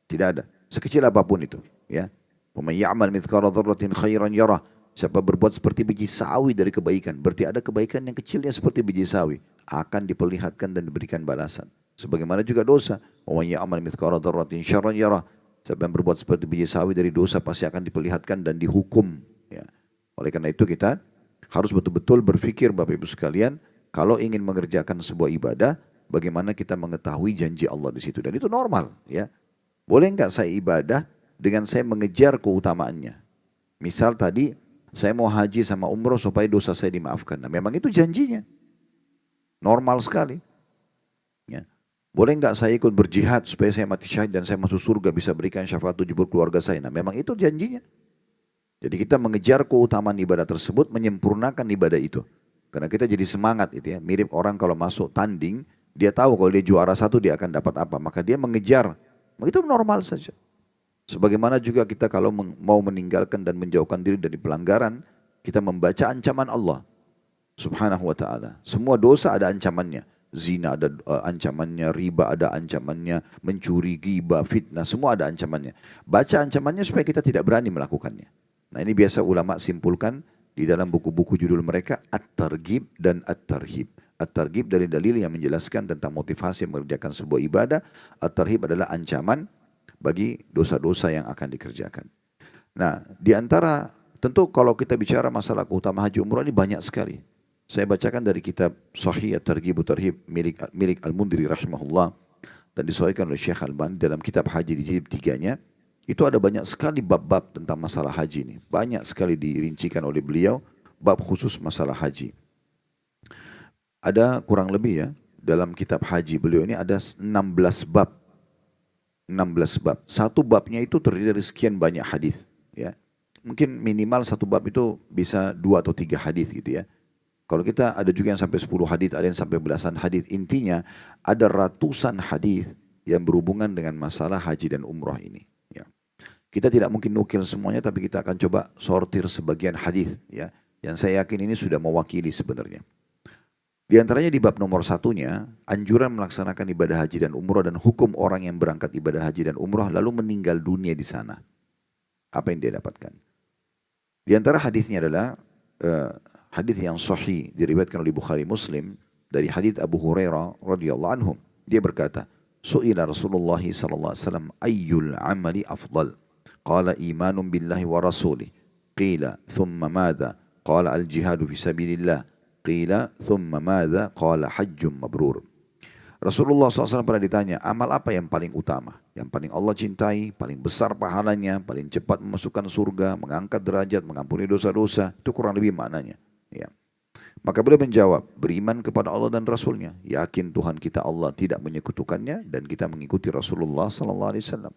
S2: Tidak ada, sekecil apapun itu. Ya, وَمَنْ يَعْمَلْ مِثْقَالَ ذَرَّةٍ خَيْرًا يَرَهُ. Siapa berbuat seperti biji sawi dari kebaikan, berarti ada kebaikan yang kecilnya seperti biji sawi, akan diperlihatkan dan diberikan balasan. Sebagaimana juga dosa. وَمَنْ يَعْمَلْ مِثْقَالَ ذَرَّةٍ شَرًّا يَرَهُ. Siapa yang berbuat seperti biji sawi dari dosa pasti akan diperlihatkan dan dihukum. Ya. Oleh karena itu kita harus betul-betul berpikir Bapak Ibu sekalian, kalau ingin mengerjakan sebuah ibadah, bagaimana kita mengetahui janji Allah di situ. Dan itu normal. Ya. Boleh enggak saya ibadah dengan saya mengejar keutamaannya? Misal tadi, saya mau haji sama umroh supaya dosa saya dimaafkan. Nah, memang itu janjinya. Normal sekali. Ya. Boleh enggak saya ikut berjihad supaya saya mati syahid dan saya masuk surga bisa berikan syafaat 70 keluarga saya. Nah, memang itu janjinya. Jadi kita mengejar keutamaan ibadah tersebut, menyempurnakan ibadah itu. Karena kita jadi semangat itu ya. Mirip orang kalau masuk tanding, dia tahu kalau dia juara satu dia akan dapat apa. Maka dia mengejar. Itu normal saja. Sebagaimana juga kita kalau mau meninggalkan dan menjauhkan diri dari pelanggaran, kita membaca ancaman Allah Subhanahu wa ta'ala. Semua dosa ada ancamannya. Zina ada ancamannya, riba ada ancamannya, mencuri, ghibah, fitnah, semua ada ancamannya. Baca ancamannya supaya kita tidak berani melakukannya. Nah ini biasa ulama simpulkan di dalam buku-buku judul mereka At-Targhib dan At-Tarhib. At-Targhib dari dalil yang menjelaskan tentang motivasi mengerjakan sebuah ibadah. At-Tarhib adalah ancaman bagi dosa-dosa yang akan dikerjakan. Nah, di antara tentu kalau kita bicara masalah keutamaan haji umrah ini banyak sekali. Saya bacakan dari kitab Sahih At-Targhib Tarhib milik Al-Mundhiri rahimahullah dan disahihkan oleh Syekh Albani dalam kitab haji di jilid 3-nya. Itu ada banyak sekali bab-bab tentang masalah haji ini. Banyak sekali dirincikan oleh beliau bab khusus masalah haji. Ada kurang lebih ya dalam kitab haji beliau ini ada 16 bab. 16 bab. Satu babnya itu terdiri dari sekian banyak hadis, ya. Mungkin minimal satu bab itu bisa 2 atau 3 hadis gitu ya. Kalau kita ada juga yang sampai 10 hadis, ada yang sampai belasan hadis. Intinya ada ratusan hadis yang berhubungan dengan masalah haji dan umrah ini. Ya. Kita tidak mungkin nukil semuanya, tapi kita akan coba sortir sebagian hadis, ya, yang saya yakin ini sudah mewakili sebenarnya. Di antaranya di bab nomor 1-nya, anjuran melaksanakan ibadah haji dan umrah dan hukum orang yang berangkat ibadah haji dan umrah lalu meninggal dunia di sana. Apa yang dia dapatkan? Di antara hadisnya adalah hadis yang sahih diriwayatkan oleh Bukhari Muslim dari hadis Abu Hurairah radhiyallahu anhu. Dia berkata, "Su'ila Rasulullah sallallahu alaihi wasallam ayyul amali afdal?" Qala imanun billahi wa rasulih. Qila thumma madza? Qala al-jihadu fi sabilillah. Qila thumma madza? Qala hajjum mabrur. Rasulullah SAW pernah ditanya, amal apa yang paling utama? Yang paling Allah cintai, paling besar pahalanya, paling cepat memasukkan surga, mengangkat derajat, mengampuni dosa-dosa. Itu kurang lebih maknanya. Ya. Maka beliau menjawab, beriman kepada Allah dan Rasulnya. Yakin Tuhan kita Allah tidak menyekutukannya dan kita mengikuti Rasulullah SAW.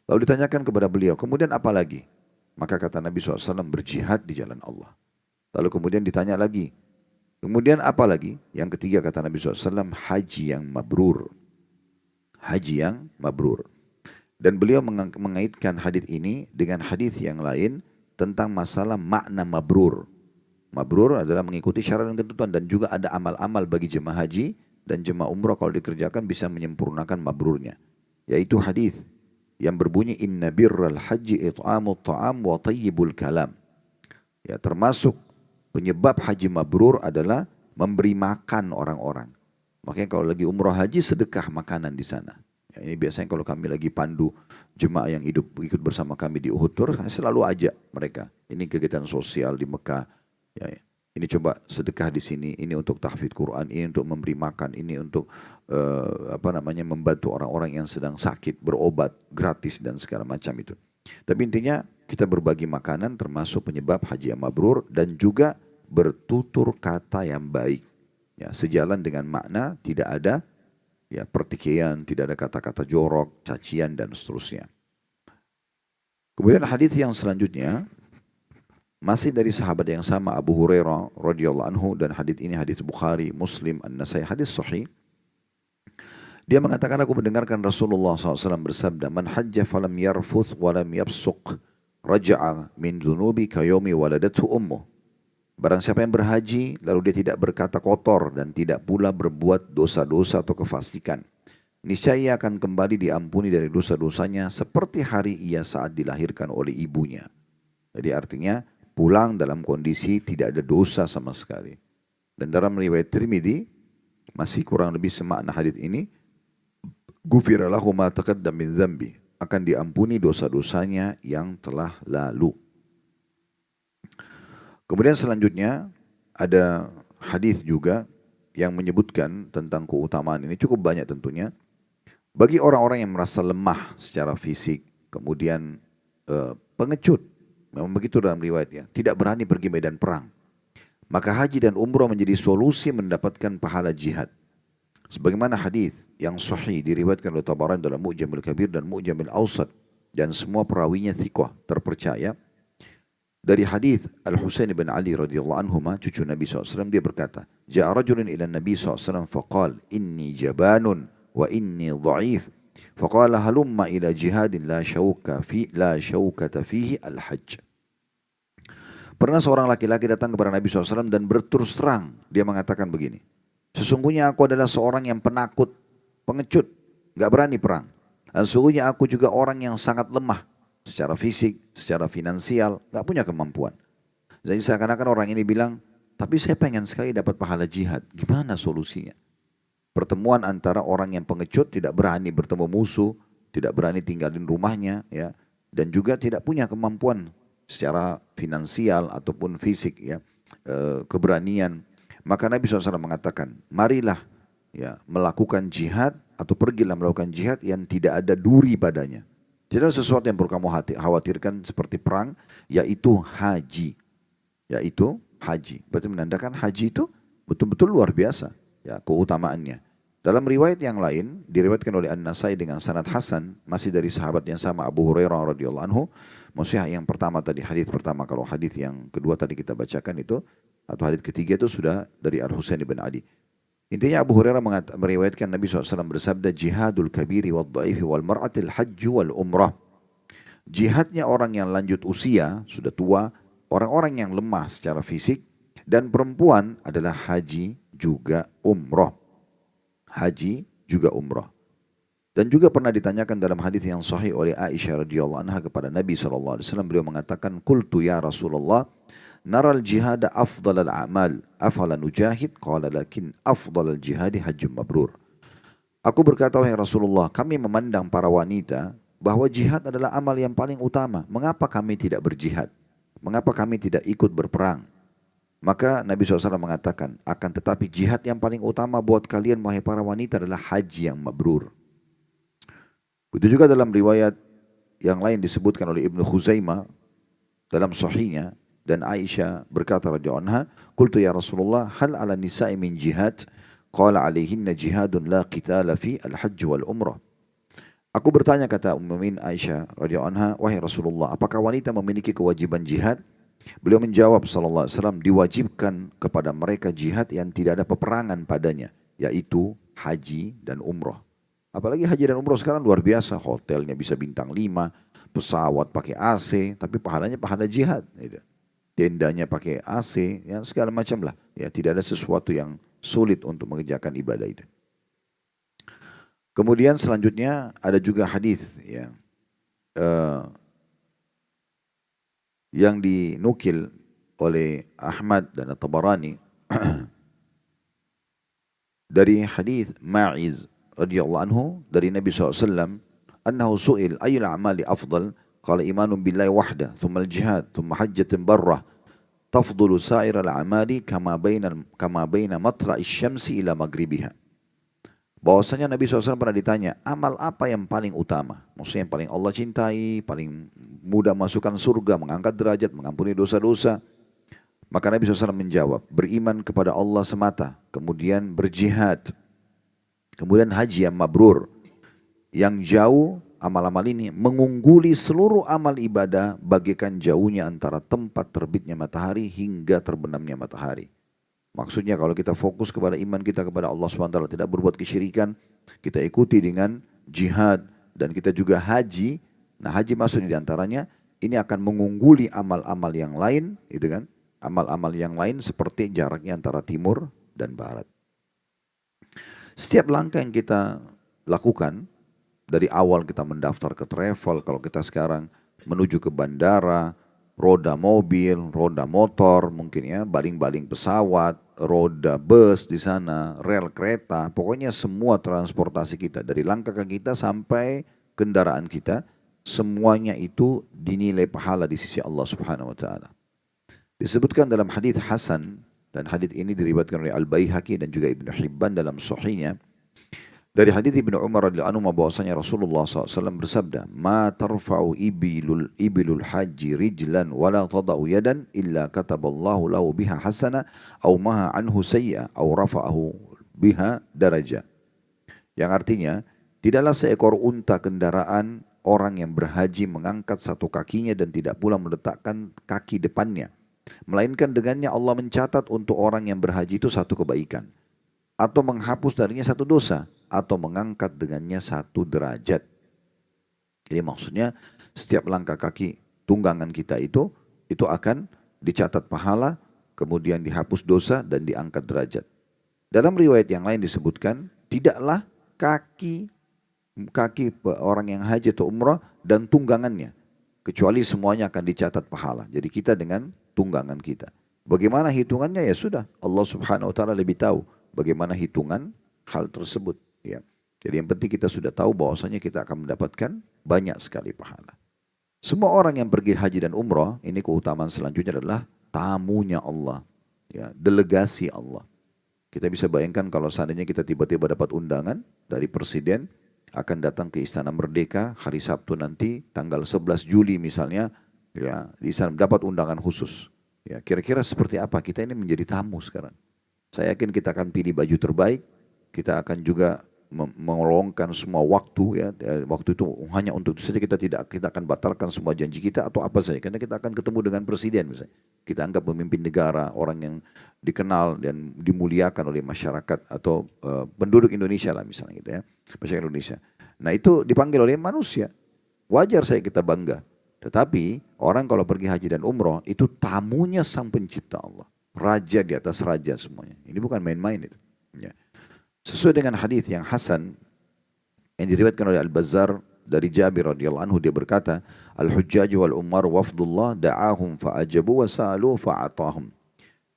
S2: Lalu ditanyakan kepada beliau, kemudian apa lagi? Maka kata Nabi SAW, berjihad di jalan Allah. Lalu kemudian ditanya lagi, kemudian apa lagi? Yang ketiga kata Nabi SAW, haji yang mabrur. Haji yang mabrur. Dan beliau mengaitkan hadis ini dengan hadis yang lain tentang masalah makna mabrur. Mabrur adalah mengikuti syarat dan ketentuan dan juga ada amal-amal bagi jemaah haji dan jemaah umrah kalau dikerjakan bisa menyempurnakan mabrurnya. Yaitu hadis yang berbunyi inna birral haji it'amut ta'am wa tayyibul kalam. Ya, termasuk penyebab haji mabrur adalah memberi makan orang-orang. Makanya kalau lagi umrah haji sedekah makanan di sana. Ya, ini biasanya kalau kami lagi pandu jemaah yang ikut bersama kami di Uhud Tour, selalu ajak mereka. Ini kegiatan sosial di Mekah. Ya, ya. Ini coba sedekah di sini. Ini untuk tahfidz Quran. Ini untuk memberi makan. Ini untuk membantu orang-orang yang sedang sakit, berobat gratis dan segala macam itu. Tapi intinya kita berbagi makanan termasuk penyebab haji yang mabrur dan juga bertutur kata yang baik. Ya, sejalan dengan makna tidak ada ya pertikaian, tidak ada kata-kata jorok, cacian dan seterusnya. Kemudian hadis yang selanjutnya masih dari sahabat yang sama Abu Hurairah radhiyallahu anhu dan hadis ini hadis Bukhari, Muslim, An-Nasai, hadis sahih. Dia mengatakan aku mendengarkan Rasulullah SAW bersabda, "Man hajja falam yarfuth walam yafsuq, raja'a min dhunubi kayomi waladatu ummuh." Barang siapa yang berhaji lalu dia tidak berkata kotor dan tidak pula berbuat dosa-dosa atau kefasikan, niscaya ia akan kembali diampuni dari dosa-dosanya seperti hari ia saat dilahirkan oleh ibunya. Jadi artinya pulang dalam kondisi tidak ada dosa sama sekali. Dan dalam riwayat Tirmidzi masih kurang lebih semakna hadis ini, "Ghufira lahu ma taqaddama min dzambi." Akan diampuni dosa-dosanya yang telah lalu. Kemudian selanjutnya ada hadis juga yang menyebutkan tentang keutamaan ini cukup banyak tentunya. Bagi orang-orang yang merasa lemah secara fisik, kemudian pengecut, memang begitu dalam riwayatnya, tidak berani pergi medan perang, maka haji dan umrah menjadi solusi mendapatkan pahala jihad. Sebagaimana hadis yang sahih diriwayatkan oleh Tabarani dalam Mu'jamul Kabir dan Mu'jamul Awsat dan semua perawinya thiqah terpercaya. Dari hadis Al-Husain bin Ali radhiyallahu anhuma, cucu Nabi SAW, dia berkata, "Ja'a rajulun ila Nabi SAW faqal, inni jabanun wa inni dha'if." Faqala halumma ila jihadin la syaukata fihi al-hajj. Pernah seorang laki-laki datang kepada Nabi SAW dan berterus terang, dia mengatakan begini, sesungguhnya aku adalah seorang yang penakut, pengecut, gak berani perang. Dan sesungguhnya aku juga orang yang sangat lemah secara fisik, secara finansial, gak punya kemampuan. Jadi seakan-akan orang ini bilang, tapi saya pengen sekali dapat pahala jihad. Gimana solusinya? Pertemuan antara orang yang pengecut, tidak berani bertemu musuh, tidak berani tinggalin rumahnya, ya, dan juga tidak punya kemampuan secara finansial ataupun fisik, ya, keberanian. Maka Nabi SAW mengatakan, marilah ya melakukan jihad atau pergilah melakukan jihad yang tidak ada duri padanya. Tidak ada sesuatu yang perlu kamu khawatirkan seperti perang, yaitu haji. Yaitu haji. Berarti menandakan haji itu betul-betul luar biasa ya keutamaannya. Dalam riwayat yang lain, diriwayatkan oleh An-Nasai dengan sanad hasan, masih dari sahabat yang sama Abu Hurairah radhiyallahu anhu. Maksudnya yang pertama tadi, hadis pertama, kalau hadis yang kedua tadi kita bacakan itu, atau hadis ketiga itu sudah dari Al-Husain bin Ali. Intinya Abu Hurairah meriwayatkan Nabi SAW bersabda, jihadul kabiri wal dha'ifi wal mar'atil hajju wal umrah. Jihadnya orang yang lanjut usia, sudah tua, orang-orang yang lemah secara fisik, dan perempuan adalah haji juga umrah. Haji juga umrah. Dan juga pernah ditanyakan dalam hadis yang sahih oleh Aisyah radhiyallahu anha kepada Nabi SAW. Beliau mengatakan, Qultu ya Rasulullah, naral jihada afdal al-amal, afala nujahid, qala lakin afdal al-jihadi hajjum mabrur. Aku berkata, wahai Rasulullah, kami memandang para wanita bahwa jihad adalah amal yang paling utama. Mengapa kami tidak berjihad? Mengapa kami tidak ikut berperang? Maka Nabi SAW mengatakan, akan tetapi jihad yang paling utama buat kalian wahai para wanita adalah haji yang mabrur. Begitu juga dalam riwayat yang lain disebutkan oleh Ibnu Khuzaimah dalam sahihnya, dan Aisyah berkata radhiyallahu anha, qultu ya Rasulullah, hal ala nisa'i min jihad? Qala alaihinna jihadun la qitala fi al-hajj wal umrah. Aku bertanya, kata Ummin Aisyah radhiyallahu anha, wahai Rasulullah, apakah wanita memiliki kewajiban jihad? Beliau menjawab sallallahu alaihi wasallam, diwajibkan kepada mereka jihad yang tidak ada peperangan padanya, yaitu haji dan umrah. Apalagi haji dan umrah sekarang luar biasa, hotelnya bisa bintang 5, pesawat pakai AC, tapi pahalanya pahala jihad. Gitu. Tendanya pakai AC, ya segala macam lah. Ya, tidak ada sesuatu yang sulit untuk mengerjakan ibadah itu. Kemudian selanjutnya ada juga hadis ya, yang dinukil oleh Ahmad dan At-Tabarani dari hadis Ma'iz radhiyallahu anhu dari Nabi SAW, annahu su'il ayyul a'mali afdal, qala imanun billahi wahda, thumma al-jihad, thumma hajjatun barrah, tafdulu sa'ir al-a'mali kama baina matla'is syamsi ila maghribiha. Bahwasanya Nabi SAW pernah ditanya, amal apa yang paling utama? Maksudnya yang paling Allah cintai, paling mudah masukkan surga, mengangkat derajat, mengampuni dosa-dosa. Maka Nabi SAW menjawab, beriman kepada Allah semata, kemudian berjihad, kemudian haji yang mabrur. Yang jauh amal-amal ini mengungguli seluruh amal ibadah bagaikan jauhnya antara tempat terbitnya matahari hingga terbenamnya matahari. Maksudnya kalau kita fokus kepada iman kita kepada Allah SWT, tidak berbuat kesyirikan, kita ikuti dengan jihad dan kita juga haji. Nah haji masuk di antaranya, ini akan mengungguli amal-amal yang lain, gitu kan? Amal-amal yang lain seperti jaraknya antara timur dan barat. Setiap langkah yang kita lakukan, dari awal kita mendaftar ke travel, kalau kita sekarang menuju ke bandara, roda mobil, roda motor mungkin ya, baling-baling pesawat, roda bus di sana, rel kereta, pokoknya semua transportasi kita dari langkah kita sampai kendaraan kita, semuanya itu dinilai pahala di sisi Allah Subhanahu wa taala. Disebutkan dalam hadis hasan, dan hadis ini diriwayatkan oleh Al-Baihaqi dan juga Ibnu Hibban dalam sahihnya. Dari hadis Ibnu Umar radhiyallahu anhu bahwasanya Rasulullah SAW bersabda, "Ma tarfa'u ibilul haji rijlan wa la tada'u yadan illa kataballahu lahu biha hasana aw maha anhu sayya aw rafa'ahu biha daraja." Yang artinya, tidaklah seekor unta kendaraan orang yang berhaji mengangkat satu kakinya dan tidak pula meletakkan kaki depannya, melainkan dengannya Allah mencatat untuk orang yang berhaji itu satu kebaikan, atau menghapus darinya satu dosa, atau mengangkat dengannya satu derajat. Jadi maksudnya setiap langkah kaki tunggangan kita itu akan dicatat pahala, kemudian dihapus dosa dan diangkat derajat. Dalam riwayat yang lain disebutkan, tidaklah kaki orang yang haji atau umrah dan tunggangannya, kecuali semuanya akan dicatat pahala. Jadi kita dengan tunggangan kita. Bagaimana hitungannya ya sudah, Allah Subhanahu wa taala lebih tahu bagaimana hitungan hal tersebut. Ya. Jadi yang penting kita sudah tahu bahwasanya kita akan mendapatkan banyak sekali pahala. Semua orang yang pergi haji dan umrah, ini keutamaan selanjutnya adalah tamunya Allah, ya, delegasi Allah. Kita bisa bayangkan kalau seandainya kita tiba-tiba dapat undangan dari presiden akan datang ke Istana Merdeka hari Sabtu nanti tanggal 11 Juli misalnya, ya, di sana dapat undangan khusus. Ya, kira-kira seperti apa kita ini menjadi tamu sekarang? Saya yakin kita akan pilih baju terbaik, kita akan juga meluangkan semua waktu ya, waktu itu hanya untuk itu saja, kita akan batalkan semua janji kita atau apa saja, karena kita akan ketemu dengan presiden misalnya. Kita anggap pemimpin negara, orang yang dikenal dan dimuliakan oleh masyarakat atau penduduk Indonesia lah misalnya gitu ya, masyarakat Indonesia. Nah itu dipanggil oleh manusia, wajar saya kita bangga. Tetapi orang kalau pergi haji dan umroh itu tamunya sang pencipta Allah, raja di atas raja semuanya. Ini bukan main-main itu. Ya. Sesuai dengan hadis yang hasan yang diriwayatkan oleh Al-Bazzar dari Jabir radhiyallahu anhu, dia berkata, "Al-hujjaju wal umar wafdullah da'ahum fa'ajabu wa sa'alu fa'atahum."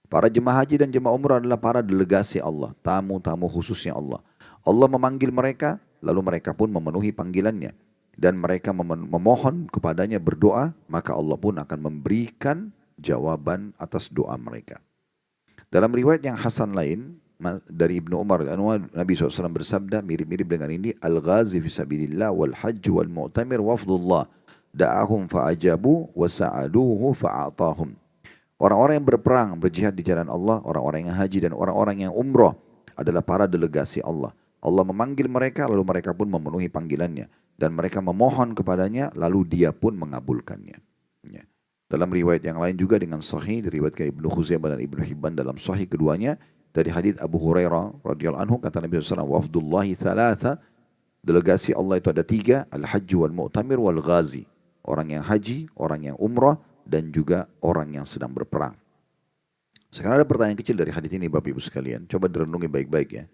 S2: Para jemaah haji dan jemaah umrah adalah para delegasi Allah, tamu-tamu khususnya Allah. Allah memanggil mereka, lalu mereka pun memenuhi panggilannya. Dan mereka memohon kepadanya berdoa, maka Allah pun akan memberikan jawaban atas doa mereka. Dalam riwayat yang hasan lain, dari Ibnu Umar, Nabi SAW bersabda mirip-mirip dengan ini, Al-ghazi fi sabilillah wal hajj wal mu'tamir wafdullah da'ahum fa'ajabu wa sa'aluhu fa'atahum. Orang-orang yang berperang, berjihad di jalan Allah, orang-orang yang haji dan orang-orang yang umroh adalah para delegasi Allah. Allah memanggil mereka, lalu mereka pun memenuhi panggilannya. Dan mereka memohon kepadanya, lalu dia pun mengabulkannya. Ya. Dalam riwayat yang lain juga dengan sahih, diriwayatkan Ibnu Khuzaimah dan Ibnu Hibban dalam sahih keduanya, dari hadits Abu Hurairah radhiyallahu anhu, kata Nabi SAW, wafdullahi thalatha, delegasi Allah itu ada 3, al-hajj wal mu'tamir wal ghazi. Orang yang haji, orang yang umrah, dan juga orang yang sedang berperang. Sekarang ada pertanyaan kecil dari hadits ini Bapak Ibu sekalian. Coba direnungi baik-baik ya.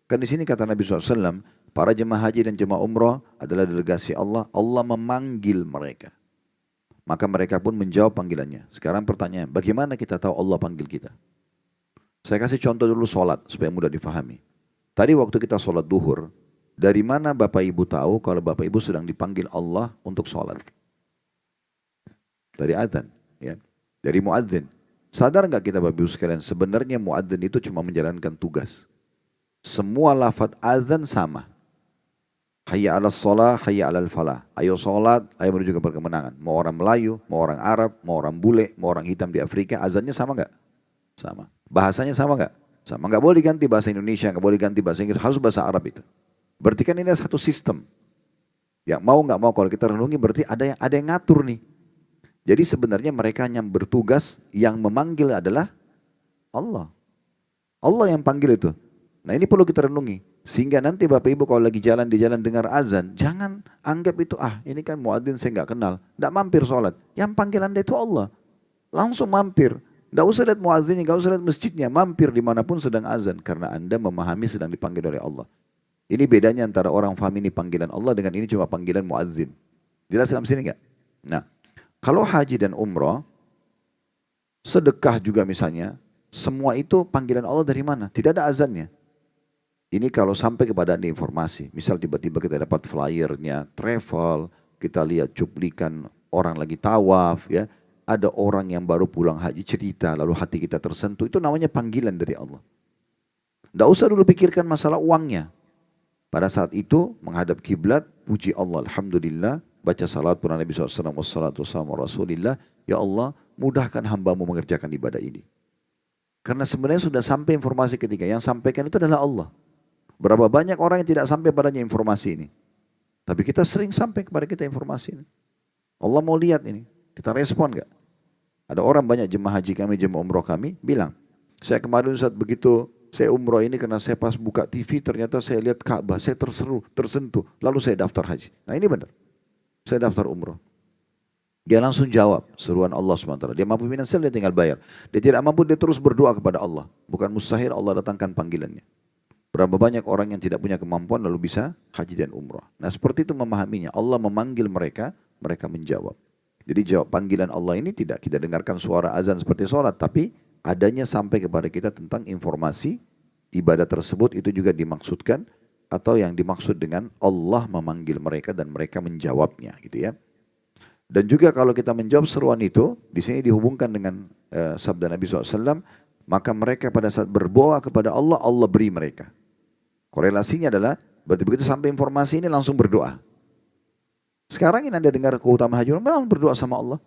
S2: Kan di sini kata Nabi SAW, para jemaah haji dan jemaah umrah adalah delegasi Allah. Allah memanggil mereka. Maka mereka pun menjawab panggilannya. Sekarang pertanyaan, bagaimana kita tahu Allah panggil kita? Saya kasih contoh dulu sholat supaya mudah difahami. Tadi waktu kita sholat duhur, dari mana Bapak Ibu tahu kalau Bapak Ibu sedang dipanggil Allah untuk sholat? Dari azan, ya, dari muadzin. Sadar nggak kita Bapak Ibu sekalian, sebenarnya muadzin itu cuma menjalankan tugas. Semua lafaz azan sama. Hayya 'alas shalah, hayya 'alal falah. Ayo sholat, ayo menuju ke kemenangan. Mau orang Melayu, mau orang Arab, mau orang bule, mau orang hitam di Afrika, azannya sama nggak? Sama. Bahasanya sama nggak? Sama. Nggak boleh ganti bahasa Indonesia, nggak boleh ganti bahasa Inggris, harus bahasa Arab itu. Berarti kan ini ada satu sistem. Yang mau nggak mau kalau kita renungi berarti ada yang ngatur nih. Jadi sebenarnya mereka yang bertugas, yang memanggil adalah Allah. Allah yang panggil itu. Nah ini perlu kita renungi. Sehingga nanti Bapak Ibu kalau lagi jalan di jalan dengar azan, jangan anggap itu, ini kan muadzin saya nggak kenal. Nggak mampir sholat. Yang panggilan dia itu Allah. Langsung mampir. Nggak usah lihat muadzinnya, nggak usah lihat masjidnya. Mampir dimanapun sedang azan. Karena Anda memahami sedang dipanggil oleh Allah. Ini bedanya antara orang faham ini panggilan Allah dengan ini cuma panggilan muadzin. Jelas dalam sini nggak? Nah. Kalau haji dan umrah, sedekah juga misalnya, semua itu panggilan Allah dari mana? Tidak ada azannya. Ini kalau sampai kepada Anda informasi, misal tiba-tiba kita dapat flyernya, travel, kita lihat cuplikan orang lagi tawaf, ya, ada orang yang baru pulang haji cerita, lalu hati kita tersentuh, itu namanya panggilan dari Allah. Tidak usah dulu pikirkan masalah uangnya. Pada saat itu menghadap kiblat, puji Allah, alhamdulillah, baca salat pun Nabi SAW, wassalatu wassalamu Rasulillah, ya Allah mudahkan hambamu mengerjakan ibadah ini. Karena sebenarnya sudah sampai informasi ketika yang sampaikan itu adalah Allah. Berapa banyak orang yang tidak sampai padanya informasi ini. Tapi kita sering sampai kepada kita informasi ini. Allah mau lihat ini, kita respon gak? Ada orang banyak jemaah haji kami, jemaah umroh kami bilang, saya kemarin saat begitu saya umroh ini karena saya pas buka TV ternyata saya lihat Ka'bah, saya tersentuh, lalu saya daftar haji. Nah ini benar. Saya daftar umroh. Dia langsung jawab seruan Allah SWT. Dia mampu finansial, dia tinggal bayar. Dia tidak mampu, dia terus berdoa kepada Allah. Bukan mustahil Allah datangkan panggilannya. Berapa banyak orang yang tidak punya kemampuan lalu bisa haji dan umroh. Nah seperti itu memahaminya. Allah memanggil mereka, mereka menjawab. Jadi jawab panggilan Allah ini tidak kita dengarkan suara azan seperti sholat. Tapi adanya sampai kepada kita tentang informasi ibadah tersebut itu juga dimaksudkan. Atau yang dimaksud dengan Allah memanggil mereka dan mereka menjawabnya gitu ya. Dan juga kalau kita menjawab seruan itu, di sini dihubungkan dengan sabda Nabi SAW, maka mereka pada saat berdoa kepada Allah, Allah beri mereka. Korelasinya adalah, berarti begitu sampai informasi ini langsung berdoa. Sekarang ini Anda dengar keutamaan haji, memang berdoa sama Allah.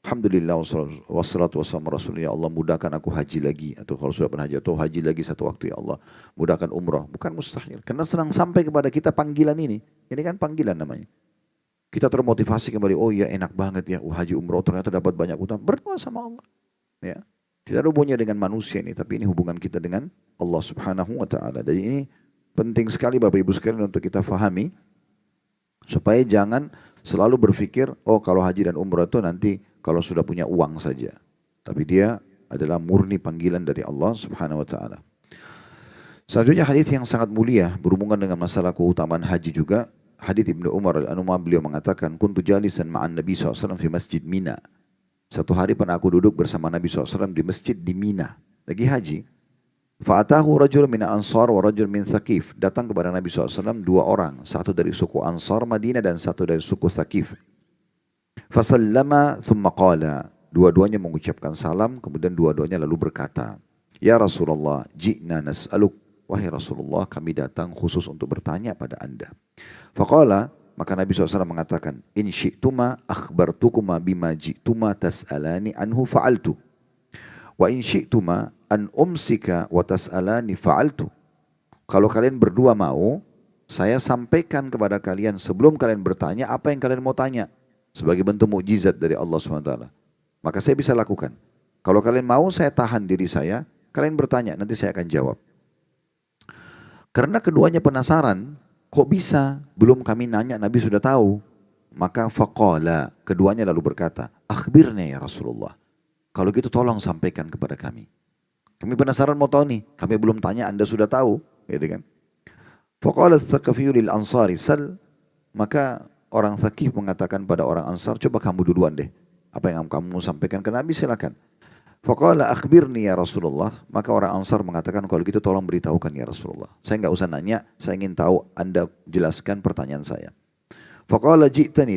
S2: Alhamdulillah wassalatu wassalamu rasulullah, ya Allah mudahkan aku haji lagi, atau kalau sudah pernah haji atau haji lagi satu waktu, ya Allah mudahkan umrah. Bukan mustahil, karena senang sampai kepada kita panggilan ini kan panggilan namanya. Kita termotivasi kembali, oh ya enak banget ya, haji umrah ternyata dapat banyak utang, berdoa sama Allah. Ya. Tidak ada hubungannya dengan manusia ini, tapi ini hubungan kita dengan Allah Subhanahu wa taala. Jadi ini penting sekali Bapak Ibu sekalian untuk kita fahami, supaya jangan selalu berpikir, oh kalau haji dan umrah itu nanti kalau sudah punya uang saja. Tapi dia adalah murni panggilan dari Allah Subhanahu wa taala. Selanjutnya hadis yang sangat mulia berhubungan dengan masalah keutamaan haji juga. Hadis Ibnu Umar al-Anumah, beliau mengatakan, kuntu jalisan ma'an Nabi SAW fi masjid Mina. Satu hari pernah aku duduk bersama Nabi SAW di masjid di Mina, lagi haji. Fa'atahu rajul min ansar wa rajul min Thaqif. Datang kepada Nabi SAW dua orang, satu dari suku Ansar Madinah dan satu dari suku Thaqif. Fasallama thumma qala. Dua-duanya mengucapkan salam, kemudian dua-duanya lalu berkata, ya Rasulullah, ji'na nas'aluk. Wahai Rasulullah, kami datang khusus untuk bertanya pada anda. Faqala, maka Nabi SAW mengatakan, in syi'tuma akhbartukuma bima ji'tuma tas'alani anhu fa'altu. Wa in syi'tuma an umsika wa tas'alani fa'altu. Kalau kalian berdua mau, saya sampaikan kepada kalian sebelum kalian bertanya apa yang kalian mau tanya. Sebagai bentuk mukjizat dari Allah SWT. Maka saya bisa lakukan. Kalau kalian mau, saya tahan diri saya. Kalian bertanya, nanti saya akan jawab. Karena keduanya penasaran, kok bisa? Belum kami nanya, Nabi sudah tahu. Maka faqala, keduanya lalu berkata, akhbirna ya Rasulullah. Kalau gitu tolong sampaikan kepada kami. Kami penasaran mau tahu nih, kami belum tanya, anda sudah tahu. Gitu kan? Faqala Thaqafiyyu lil Ansari sal, maka orang Thaqif mengatakan pada orang Ansar, coba kamu duluan deh. Apa yang kamu sampaikan ke Nabi, silakan. Faqala akhbirni ya Rasulullah. Maka orang Ansar mengatakan, kalau gitu tolong beritahukan ya Rasulullah. Saya enggak usah nanya, saya ingin tahu, anda jelaskan pertanyaan saya. Faqala ji'tani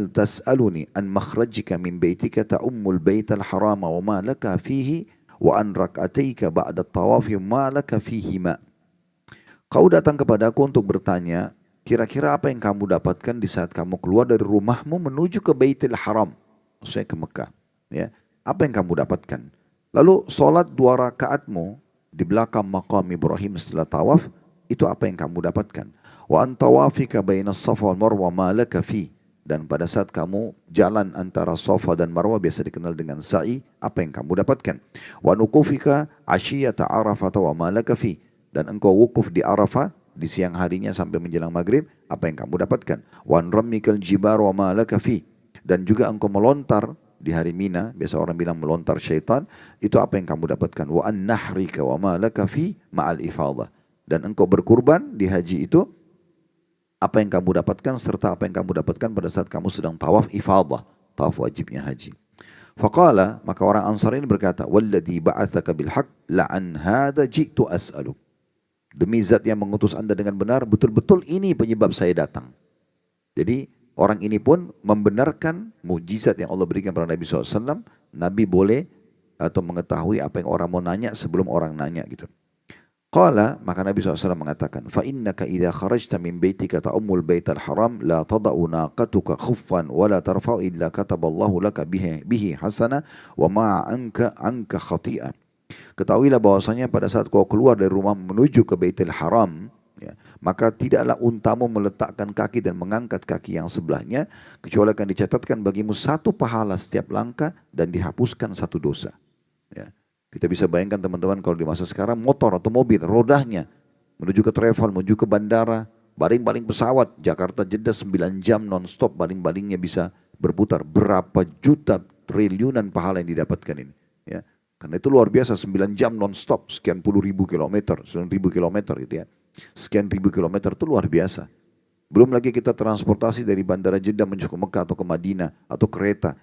S2: tas'aluni an makhrajika min baitika ta'ummul baital harama wa ma laka fihi wa an rak'ataika ba'da tawafi ma laka fihi ma. Kau datang kepadaku untuk bertanya, kira-kira apa yang kamu dapatkan di saat kamu keluar dari rumahmu menuju ke Baitul Haram, maksudnya ke Mekah, ya. Apa yang kamu dapatkan? Lalu solat 2 rakaatmu di belakang maqam Ibrahim setelah tawaf, itu apa yang kamu dapatkan? Wa antawafika bainas Safa wal Marwa ma laka fi. Dan pada saat kamu jalan antara Safa dan Marwah, biasa dikenal dengan sa'i, apa yang kamu dapatkan? Wa nukufika ashiyata Arafah wa ma laka fi. Dan engkau wukuf di Arafah di siang harinya sampai menjelang maghrib, apa yang kamu dapatkan? Wa rammikal jibar wa ma laka fi. Dan juga engkau melontar di hari Mina, biasa orang bilang melontar syaitan, itu apa yang kamu dapatkan? Wa an nahrika wa ma laka fi ma'al ifadah. Dan engkau berkurban di haji itu, apa yang kamu dapatkan serta apa yang kamu dapatkan pada saat kamu sedang tawaf ifadah, tawaf wajibnya haji. Faqala, maka orang Ansar ini berkata, walladhi ba'athaka bil haq la'an hadha ji'tu as'aluk. Demi zat yang mengutus anda dengan benar, betul-betul ini penyebab saya datang. Jadi orang ini pun membenarkan mujizat yang Allah berikan kepada Nabi SAW. Nabi boleh atau mengetahui apa yang orang mau nanya sebelum orang nanya gitu. Qala, maka Nabi SAW mengatakan, فَإِنَّكَ إِذَا خَرَجْتَ مِنْ بَيْتِكَ تَأُمُّ الْبَيْتَ الْحَرَامِ لَا تَضَعُ نَاقَتُكَ خُفًّا وَلَا تَرْفَعُ إِلَّا كَتَبَ اللَّهُ لَكَ بِهِ حَسَنَةً وَمَا عَنْكَ خَطِيئًا. Ketahuilah bahwasanya pada saat kau keluar dari rumah menuju ke Baitul Haram, ya, maka tidaklah untamu meletakkan kaki dan mengangkat kaki yang sebelahnya, kecuali akan dicatatkan bagimu 1 pahala setiap langkah dan dihapuskan 1 dosa. Ya. Kita bisa bayangkan teman-teman kalau di masa sekarang motor atau mobil, rodanya menuju ke travel, menuju ke bandara, baling-baling pesawat, Jakarta Jeddah 9 jam non-stop, baling-balingnya bisa berputar. Berapa juta triliunan pahala yang didapatkan ini. Ya. Karena itu luar biasa, 9 jam non-stop, sekian puluh ribu kilometer, 9.000 kilometer gitu ya. Sekian ribu kilometer itu luar biasa. Belum lagi kita transportasi dari bandara Jeddah menuju ke Mekah atau ke Madinah atau kereta.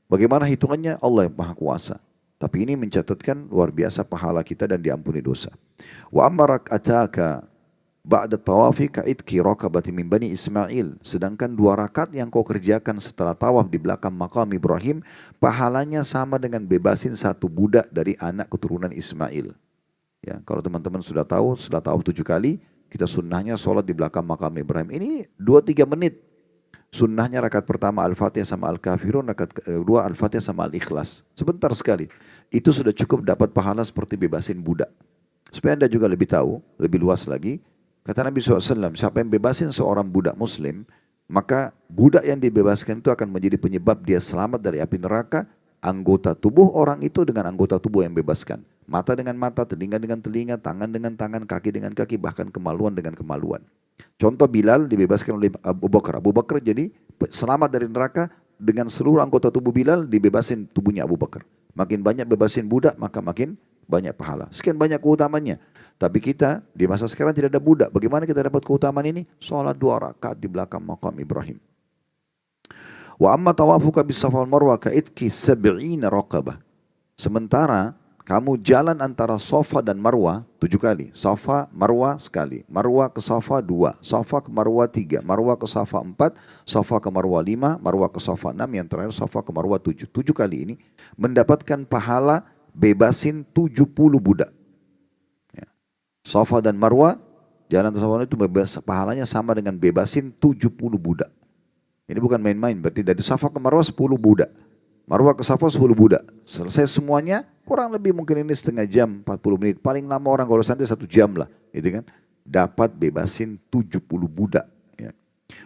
S2: Bagaimana hitungannya? Allah yang maha kuasa. Tapi ini mencatatkan luar biasa pahala kita dan diampuni dosa. Wa ammarak ataka ba'da tawafi ka'idki rakabati min bani Ismail. Sedangkan 2 rakaat yang kau kerjakan setelah tawaf di belakang maqam Ibrahim, pahalanya sama dengan bebasin 1 budak dari anak keturunan Ismail. Ya, kalau teman-teman sudah tahu, setelah tawaf 7 kali, kita sunnahnya sholat di belakang maqam Ibrahim. Ini 2-3 menit. Sunnahnya rakaat pertama Al-Fatihah sama Al-Kafirun, rakaat kedua Al-Fatihah sama Al-Ikhlas. Sebentar sekali. Itu sudah cukup dapat pahala seperti bebasin budak. Supaya Anda juga lebih tahu, lebih luas lagi. Kata Nabi SAW, siapa yang bebasin seorang budak muslim, maka budak yang dibebaskan itu akan menjadi penyebab dia selamat dari api neraka. Anggota tubuh orang itu dengan anggota tubuh yang bebaskan. Mata dengan mata, telinga dengan telinga, tangan dengan tangan, kaki dengan kaki, bahkan kemaluan dengan kemaluan. Contoh Bilal dibebaskan oleh Abu Bakar. Abu Bakar jadi selamat dari neraka dengan seluruh anggota tubuh Bilal dibebasin tubuhnya Abu Bakar. Makin banyak bebasin budak maka makin banyak pahala. Sekian banyak keutamanya. Tapi kita di masa sekarang tidak ada budak. Bagaimana kita dapat keutamaan ini? Salat 2 rakaat di belakang makam Ibrahim. Wa amma tawafuka bis Safa wal Marwah ka itki 70 raqabah. Sementara kamu jalan antara Safa dan Marwah 7 kali. Safa, Marwah sekali. Marwah ke Safa 2. Safa ke Marwah 3. Marwah ke Safa 4. Safa ke Marwah 5. Marwah ke Safa 6. Yang terakhir Safa ke Marwah 7. 7 kali ini mendapatkan pahala bebasin 70 budak. Ya. Safa dan Marwah, jalan antara Safa itu bebas, pahalanya sama dengan bebasin 70 budak. Ini bukan main-main, berarti dari Safa ke Marwah 10 budak. Marwah ke Safa 10 budak. Selesai semuanya, kurang lebih mungkin ini setengah jam, 40 menit. Paling lama orang kalau santai 1 jam lah. Gitu kan? Dapat bebasin 70 budak. Ya.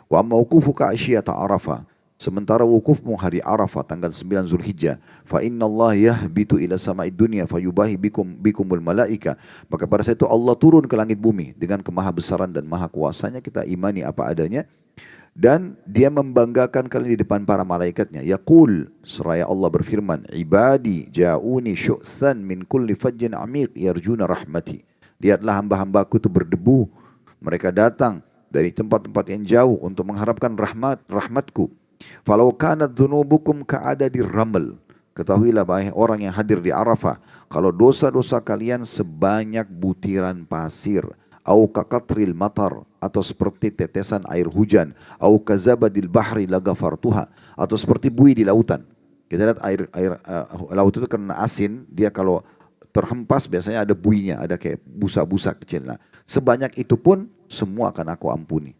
S2: Wa amma wuqufuka asyiyata Arafah. Sementara wukufmu hari Arafah tanggal 9 Zulhijjah, fa inna Allah yahbitu ila sama'id dunya fayubahi bikumul malaika. Maka pada saat itu Allah turun ke langit bumi dengan kemahabesaran dan maha kuasanya, kita imani apa adanya. Dan dia membanggakan kalian di depan para malaikatnya. Yaqul, seraya Allah berfirman, ibadi ja'uni syu'than min kulli fajjin amiq yarjuna rahmati. Lihatlah hamba-hambaku itu berdebu. Mereka datang dari tempat-tempat yang jauh untuk mengharapkan rahmatku. Falau kanat dhunubukum ka'adadi raml. Ketahuilah bahwa orang yang hadir di Arafah, kalau dosa-dosa kalian sebanyak butiran pasir, au kaqatril matar, atau seperti tetesan air hujan, au kazabadil bahri lagafartuha, atau seperti buih di lautan. Kita lihat air laut itu karena asin, dia kalau terhempas biasanya ada buihnya, ada kayak busa-busa kecil. Nah, sebanyak itu pun semua akan aku ampuni.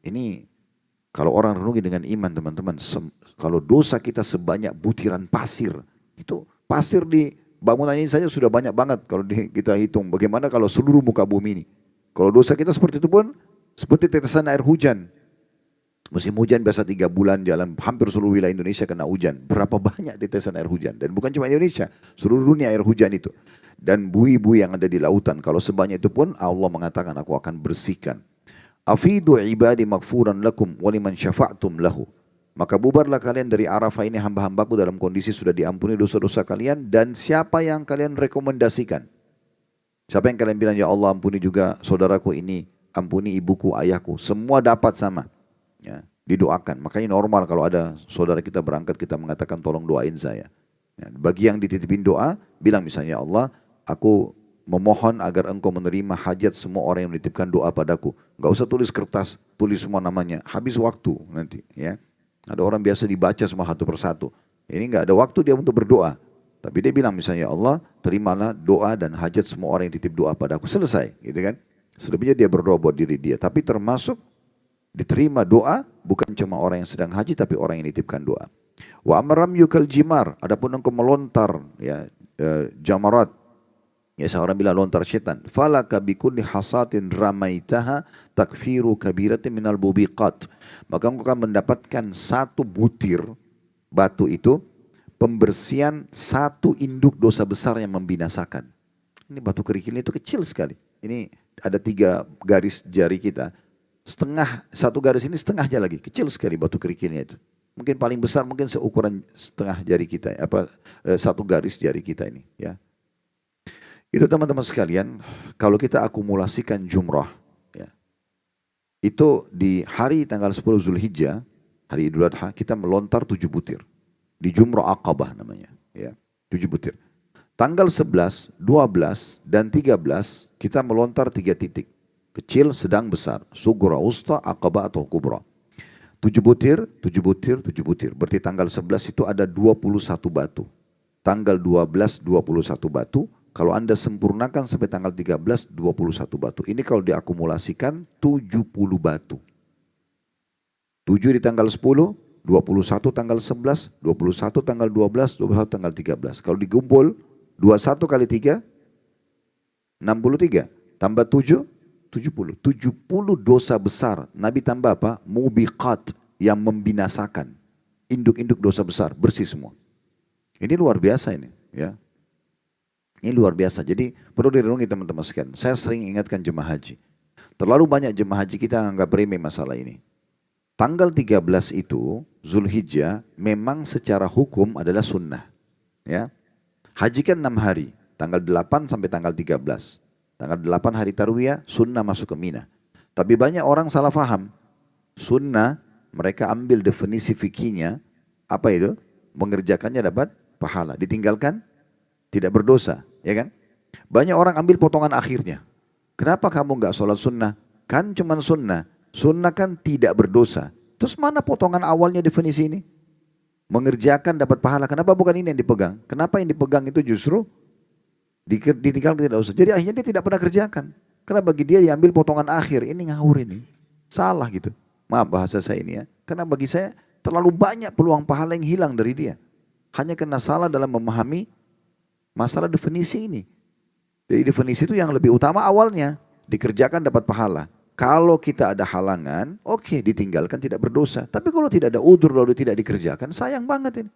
S2: Ini kalau orang renungi dengan iman teman-teman, kalau dosa kita sebanyak butiran pasir, itu pasir di bangunan ini saja sudah banyak banget kalau kita hitung. Bagaimana kalau seluruh muka bumi ini? Kalau dosa kita seperti itu pun, seperti tetesan air hujan. Musim hujan biasa 3 bulan jalan, hampir seluruh wilayah Indonesia kena hujan. Berapa banyak tetesan air hujan? Dan bukan cuma Indonesia, seluruh dunia air hujan itu. Dan buih-buih yang ada di lautan, kalau sebanyak itu pun Allah mengatakan aku akan bersihkan. Afidu ibadi maghfuran lakum waliman syafa'tum lahu. Maka bubarlah kalian dari Arafah ini hamba-hambaku dalam kondisi sudah diampuni dosa-dosa kalian, dan siapa yang kalian rekomendasikan. Siapa yang kalian bilang, ya Allah ampuni juga saudaraku ini, ampuni ibuku, ayahku. Semua dapat sama. Ya, didoakan. Makanya normal kalau ada saudara kita berangkat, kita mengatakan tolong doain saya. Ya, bagi yang dititipin doa, bilang misalnya, ya Allah aku memohon agar engkau menerima hajat semua orang yang menitipkan doa padaku. Gak usah tulis kertas, tulis semua namanya. Habis waktu nanti. Ya. Ada orang biasa dibaca semua satu persatu. Ini gak ada waktu dia untuk berdoa. Tapi dia bilang misalnya, ya Allah terimalah doa dan hajat semua orang yang titip doa padaku. Selesai. Gitu kan. Selebihnya dia berdoa buat diri dia. Tapi termasuk diterima doa bukan cuma orang yang sedang haji, tapi orang yang nitipkan doa. Wa amram yukal jimar. Adapun engkau melontar ya, jamarat. Ya seorang bilang lontar setan. Falaka bikulli hasatin ramaitaha takfiru kabiratin minal bubiqat. Maka engkau akan mendapatkan 1 butir batu itu pembersihan 1 induk dosa besar yang membinasakan. Ini batu kerikilnya itu kecil sekali. Ini ada 3 garis jari kita. Setengah, 1 garis ini setengahnya lagi. Kecil sekali batu kerikilnya itu. Mungkin paling besar mungkin seukuran setengah jari kita. 1 garis jari kita ini. Ya. Itu teman-teman sekalian, kalau kita akumulasikan jumrah, ya, itu di hari tanggal 10 Zulhijjah, hari Idul Adha, kita melontar 7 butir. Di jumrah Aqabah namanya. Ya, 7 butir. Tanggal 11, 12, dan 13, kita melontar 3 titik. Kecil, sedang, besar. Sugra, usta, Aqabah atau kubra. 7 butir, 7 butir, 7 butir. Berarti tanggal 11 itu ada 21 batu. Tanggal 12, 21 batu. Kalau Anda sempurnakan sampai tanggal 13, 21 batu. Ini kalau diakumulasikan 70 batu. 7 di tanggal 10, 21 tanggal 11, 21 tanggal 12, 21 tanggal 13. Kalau dikumpul 21 kali 3, 63. Tambah 7, 70. 70 dosa besar. Nabi tambah apa? Mubiqat, yang membinasakan. Induk-induk dosa besar, bersih semua. Ini luar biasa ini. Ya. Ini luar biasa. Jadi perlu direnungi teman-teman sekalian. Saya sering ingatkan jemaah haji. Terlalu banyak jemaah haji kita anggap remeh masalah ini. Tanggal 13 itu, Zulhijjah, memang secara hukum adalah sunnah. Ya. Haji kan 6 hari. Tanggal 8 sampai tanggal 13. Tanggal 8 hari Tarwiyah, sunnah masuk ke Mina. Tapi banyak orang salah faham. Sunnah, mereka ambil definisi fikihnya, apa itu? Mengerjakannya dapat pahala. Ditinggalkan, tidak berdosa. Ya kan? Banyak orang ambil potongan akhirnya. Kenapa kamu enggak sholat sunnah? Kan cuma sunnah. Sunnah kan tidak berdosa. Terus mana potongan awalnya definisi ini? Mengerjakan dapat pahala. Kenapa bukan ini yang dipegang? Kenapa yang dipegang itu justru ditinggalkan tidak usah. Jadi akhirnya dia tidak pernah kerjakan. Karena bagi dia diambil potongan akhir. Ini ngawur ini. Salah gitu. Maaf bahasa saya ini ya. Karena bagi saya terlalu banyak peluang pahala yang hilang dari dia. Hanya karena salah dalam memahami masalah definisi ini. Jadi definisi itu yang lebih utama awalnya. Dikerjakan dapat pahala. Kalau kita ada halangan, oke, ditinggalkan tidak berdosa. Tapi kalau tidak ada udzur lalu tidak dikerjakan, sayang banget ini.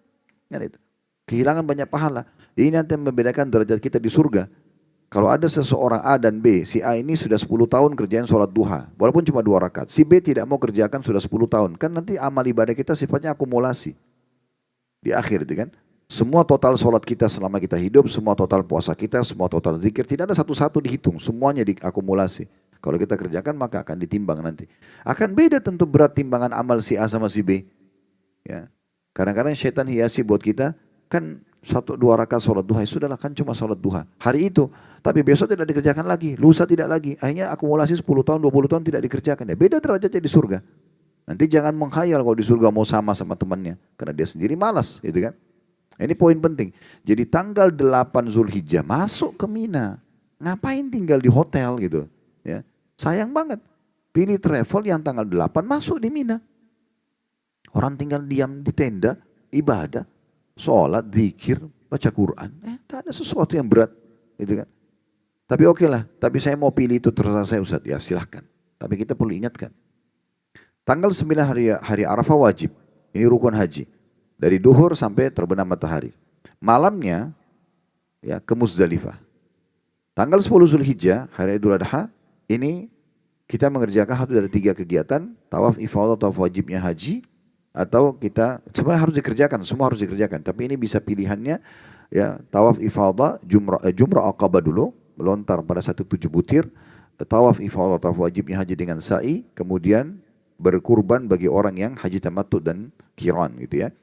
S2: Kan itu. Kehilangan banyak pahala. Ini nanti membedakan derajat kita di surga. Kalau ada seseorang A dan B, si A ini sudah 10 tahun kerjain sholat duha, walaupun cuma 2 rakaat. Si B tidak mau kerjakan sudah 10 tahun. Kan nanti amal ibadah kita sifatnya akumulasi. Di akhir itu kan. Semua total sholat kita selama kita hidup, semua total puasa kita, semua total zikir, tidak ada satu-satu dihitung. Semuanya diakumulasi. Kalau kita kerjakan maka akan ditimbang nanti. Akan beda tentu berat timbangan amal si A sama si B. Ya. Kadang-kadang syaitan hiasi buat kita, kan 1-2 rakaat sholat duha, sudahlah kan cuma sholat duha. Hari itu, tapi besok tidak dikerjakan lagi, lusa tidak lagi. Akhirnya akumulasi 10 tahun, 20 tahun tidak dikerjakan. Ya beda derajatnya di surga. Nanti jangan menghayal kalau di surga mau sama temannya. Karena dia sendiri malas gitu kan. Ini poin penting. Jadi tanggal 8 Zulhijjah masuk ke Mina. Ngapain tinggal di hotel gitu. Ya. Sayang banget. Pilih travel yang tanggal 8 masuk di Mina. Orang tinggal diam di tenda, ibadah, sholat, zikir, baca Quran. Tak ada sesuatu yang berat. Gitu kan. Tapi oke lah, tapi saya mau pilih itu terserah saya Ustaz. Ya silahkan. Tapi kita perlu ingatkan. Tanggal 9 hari Arafah wajib. Ini rukun haji. Dari duhur sampai terbenam matahari. Malamnya ya ke Muzdalifah. Tanggal 10 Zulhijjah, hari Idul Adha, ini kita mengerjakan satu dari 3 kegiatan, tawaf ifadah, tawaf wajibnya haji, atau kita sebenarnya harus dikerjakan, semua harus dikerjakan. Tapi ini bisa pilihannya ya tawaf ifadah, jumrah aqabah dulu, melontar pada 1 7 butir, tawaf ifadah, tawaf wajibnya haji dengan sa'i, kemudian berkurban bagi orang yang haji tamattu dan qiran gitu ya.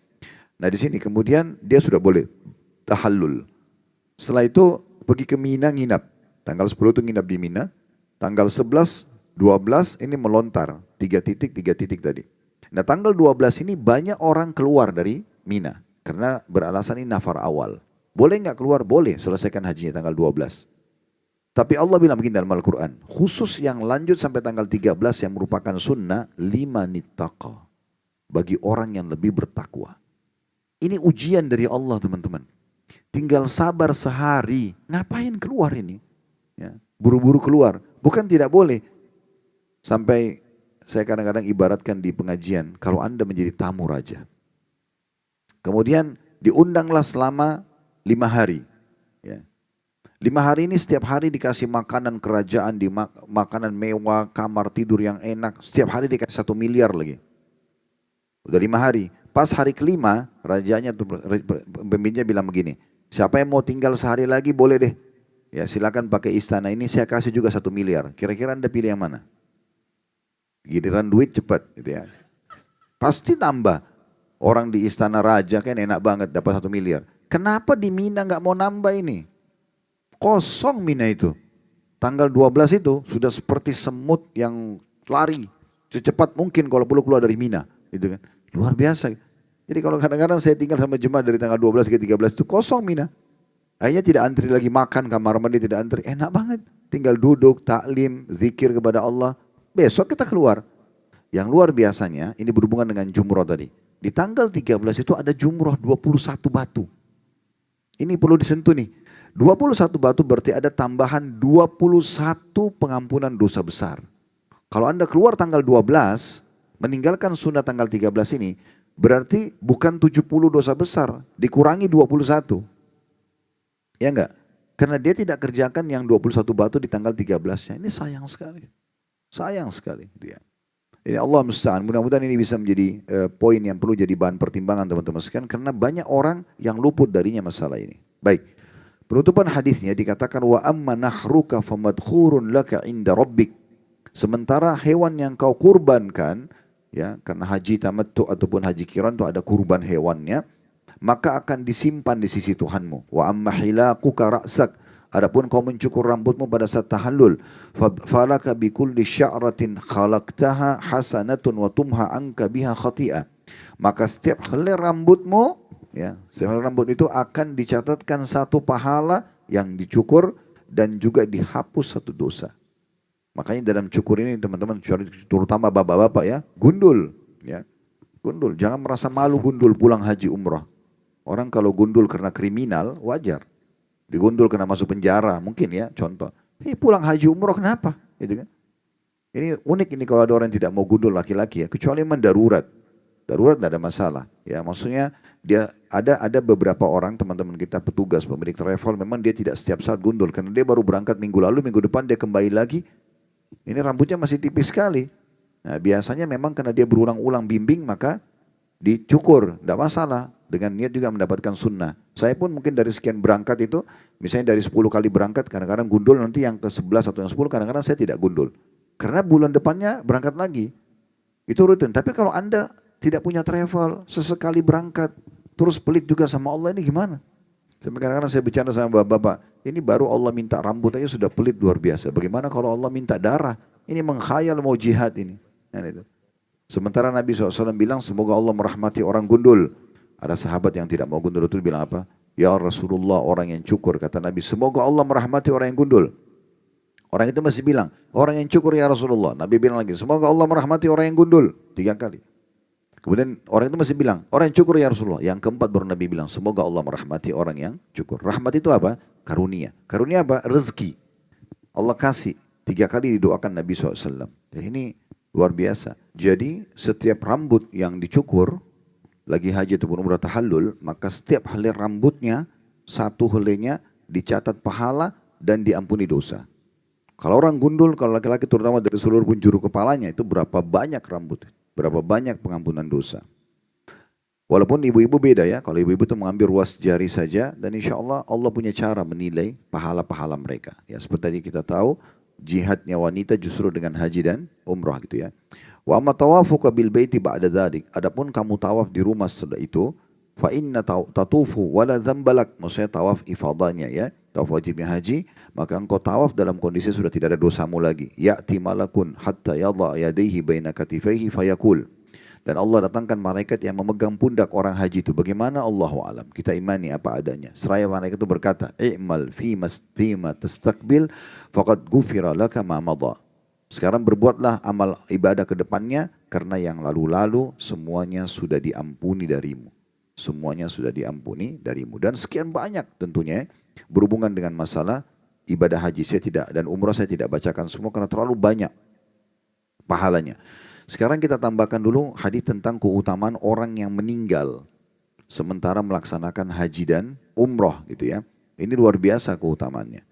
S2: Nah di sini kemudian dia sudah boleh tahallul. Setelah itu pergi ke Mina nginap. Tanggal 10 itu nginap di Mina. Tanggal 11, 12 ini melontar. 3 titik tadi. Nah tanggal 12 ini banyak orang keluar dari Mina. Karena beralasan ini nafar awal. Boleh nggak keluar? Boleh, selesaikan hajinya tanggal 12. Tapi Allah bilang begini dalam Al-Quran. Khusus yang lanjut sampai tanggal 13 yang merupakan sunnah. Limanittaqa. Bagi orang yang lebih bertakwa. Ini ujian dari Allah teman-teman. Tinggal sabar sehari. Ngapain keluar ini? Ya, buru-buru keluar. Bukan tidak boleh. Sampai saya kadang-kadang ibaratkan di pengajian. Kalau Anda menjadi tamu raja. Kemudian diundanglah selama 5 hari. Ya. 5 hari ini setiap hari dikasih makanan kerajaan. Makanan mewah, kamar tidur yang enak. Setiap hari dikasih 1 miliar lagi. Udah 5 hari. Pas hari kelima, rajanya tuh pemimpinnya bilang begini, siapa yang mau tinggal sehari lagi boleh deh. Ya silakan pakai istana ini, saya kasih juga 1 miliar. Kira-kira Anda pilih yang mana? Giliran duit cepat gitu ya. Pasti tambah. Orang di istana raja kan enak banget dapat 1 miliar. Kenapa di Mina nggak mau nambah ini? Kosong Mina itu. Tanggal 12 itu sudah seperti semut yang lari. Secepat mungkin kalau perlu keluar dari Mina. Gitu kan. Luar biasa. Jadi kalau kadang-kadang saya tinggal sama jemaah dari tanggal 12 ke 13 itu kosong Mina. Akhirnya tidak antri lagi makan, kamar mandi tidak antri. Enak banget. Tinggal duduk, taklim, zikir kepada Allah. Besok kita keluar. Yang luar biasanya, ini berhubungan dengan jumroh tadi. Di tanggal 13 itu ada jumroh 21 batu. Ini perlu disentuh nih. 21 batu berarti ada tambahan 21 pengampunan dosa besar. Kalau Anda keluar tanggal 12, meninggalkan sunnah tanggal 13 ini, berarti bukan 70 dosa besar, dikurangi 21. Ya enggak? Karena dia tidak kerjakan yang 21 batu di tanggal 13-nya. Ini sayang sekali. Sayang sekali dia. Ini Allah musta'an. Mudah-mudahan ini bisa menjadi poin yang perlu jadi bahan pertimbangan teman-teman sekalian. Karena banyak orang yang luput darinya masalah ini. Baik. Penutupan hadisnya dikatakan wa amma nahruka famadkhurun laka inda rabbik. Sementara hewan yang kau kurbankan, ya, karena haji tamattu ataupun haji qiran itu ada kurban hewannya, maka akan disimpan di sisi Tuhanmu. Wa amma hilaquka ra'sak. Adapun kau mencukur rambutmu pada saat tahallul, falaka bikulli sya'ratin khalaqtaha hasanatun wa tumha anka biha khati'ah. Maka setiap helai rambutmu, ya, setiap helai rambut itu akan dicatatkan satu pahala yang dicukur dan juga dihapus satu dosa. Makanya dalam cukur ini teman-teman, terutama bapak-bapak ya, gundul, ya. Gundul, jangan merasa malu gundul pulang haji umrah. Orang kalau gundul karena kriminal, wajar. Digundul kena masuk penjara, mungkin ya, contoh. Pulang haji umroh kenapa? Gitu kan? Ini unik ini kalau ada orang yang tidak mau gundul laki-laki ya, kecuali memang darurat. Darurat tidak ada masalah. Ya, maksudnya dia ada beberapa orang teman-teman kita petugas pemilik travel memang dia tidak setiap saat gundul karena dia baru berangkat minggu lalu, minggu depan dia kembali lagi. Ini rambutnya masih tipis sekali. Nah, biasanya memang karena dia berulang-ulang bimbing maka dicukur, tidak masalah. Dengan niat juga mendapatkan sunnah. Saya pun mungkin dari sekian berangkat itu, misalnya dari 10 kali berangkat, kadang-kadang gundul, nanti yang ke-11 atau yang 10, kadang-kadang saya tidak gundul. Karena bulan depannya berangkat lagi. Itu rutin. Tapi kalau Anda tidak punya travel, sesekali berangkat, terus pelit juga sama Allah, ini gimana? Sampai kadang-kadang saya bicara sama bapak-bapak, ini baru Allah minta rambut aja sudah pelit luar biasa. Bagaimana kalau Allah minta darah? Ini mengkhayal mau jihad ini. Sementara Nabi SAW bilang, semoga Allah merahmati orang gundul. Ada sahabat yang tidak mau gundul itu bilang apa? Ya Rasulullah, orang yang cukur. Kata Nabi, semoga Allah merahmati orang yang gundul. Orang itu masih bilang, orang yang cukur ya Rasulullah. Nabi bilang lagi, semoga Allah merahmati orang yang gundul. 3 kali. Kemudian orang itu masih bilang, orang yang cukur ya Rasulullah. Yang keempat baru Nabi bilang, semoga Allah merahmati orang yang cukur. Rahmat itu apa? Karunia. Karunia apa? Rezeki. Allah kasih. 3 kali didoakan Nabi SAW. Dan ini luar biasa. Jadi setiap rambut yang dicukur, lagi haji ataupun umrah tahallul, maka setiap helai rambutnya, satu helainya dicatat pahala dan diampuni dosa. Kalau orang gundul, kalau laki-laki terutama dari seluruh penjuru kepalanya, itu berapa banyak rambut, berapa banyak pengampunan dosa. Walaupun ibu-ibu beda ya, kalau ibu-ibu itu mengambil ruas jari saja, dan insya Allah Allah punya cara menilai pahala-pahala mereka. Ya seperti tadi kita tahu, jihadnya wanita justru dengan haji dan umrah gitu ya. Wa amma tawafuka bil baiti ba'da dzalik. Adapun kamu tawaf di rumah setelah itu, fa inna tatufu wala dzambalak. Maksudnya tawaf ifadahnya ya, tawaf wajibnya haji, maka engkau tawaf dalam kondisi sudah tidak ada dosamu lagi. Ya'ti malakun hatta yadha yadayhi baina katifaihi fayaqul. Dan Allah datangkan malaikat yang memegang pundak orang haji itu. Bagaimana? Allahu alam. Kita imani apa adanya. Seraya malaikat itu berkata, "I'mal fima tastaqbil faqad ghufira laka ma madha." Sekarang berbuatlah amal ibadah ke depannya karena yang lalu-lalu semuanya sudah diampuni darimu. Semuanya sudah diampuni darimu. Dan sekian banyak tentunya berhubungan dengan masalah ibadah haji saya tidak dan umrah saya tidak bacakan semua karena terlalu banyak pahalanya. Sekarang kita tambahkan dulu hadis tentang keutamaan orang yang meninggal sementara melaksanakan haji dan umrah gitu ya. Ini luar biasa keutamaannya.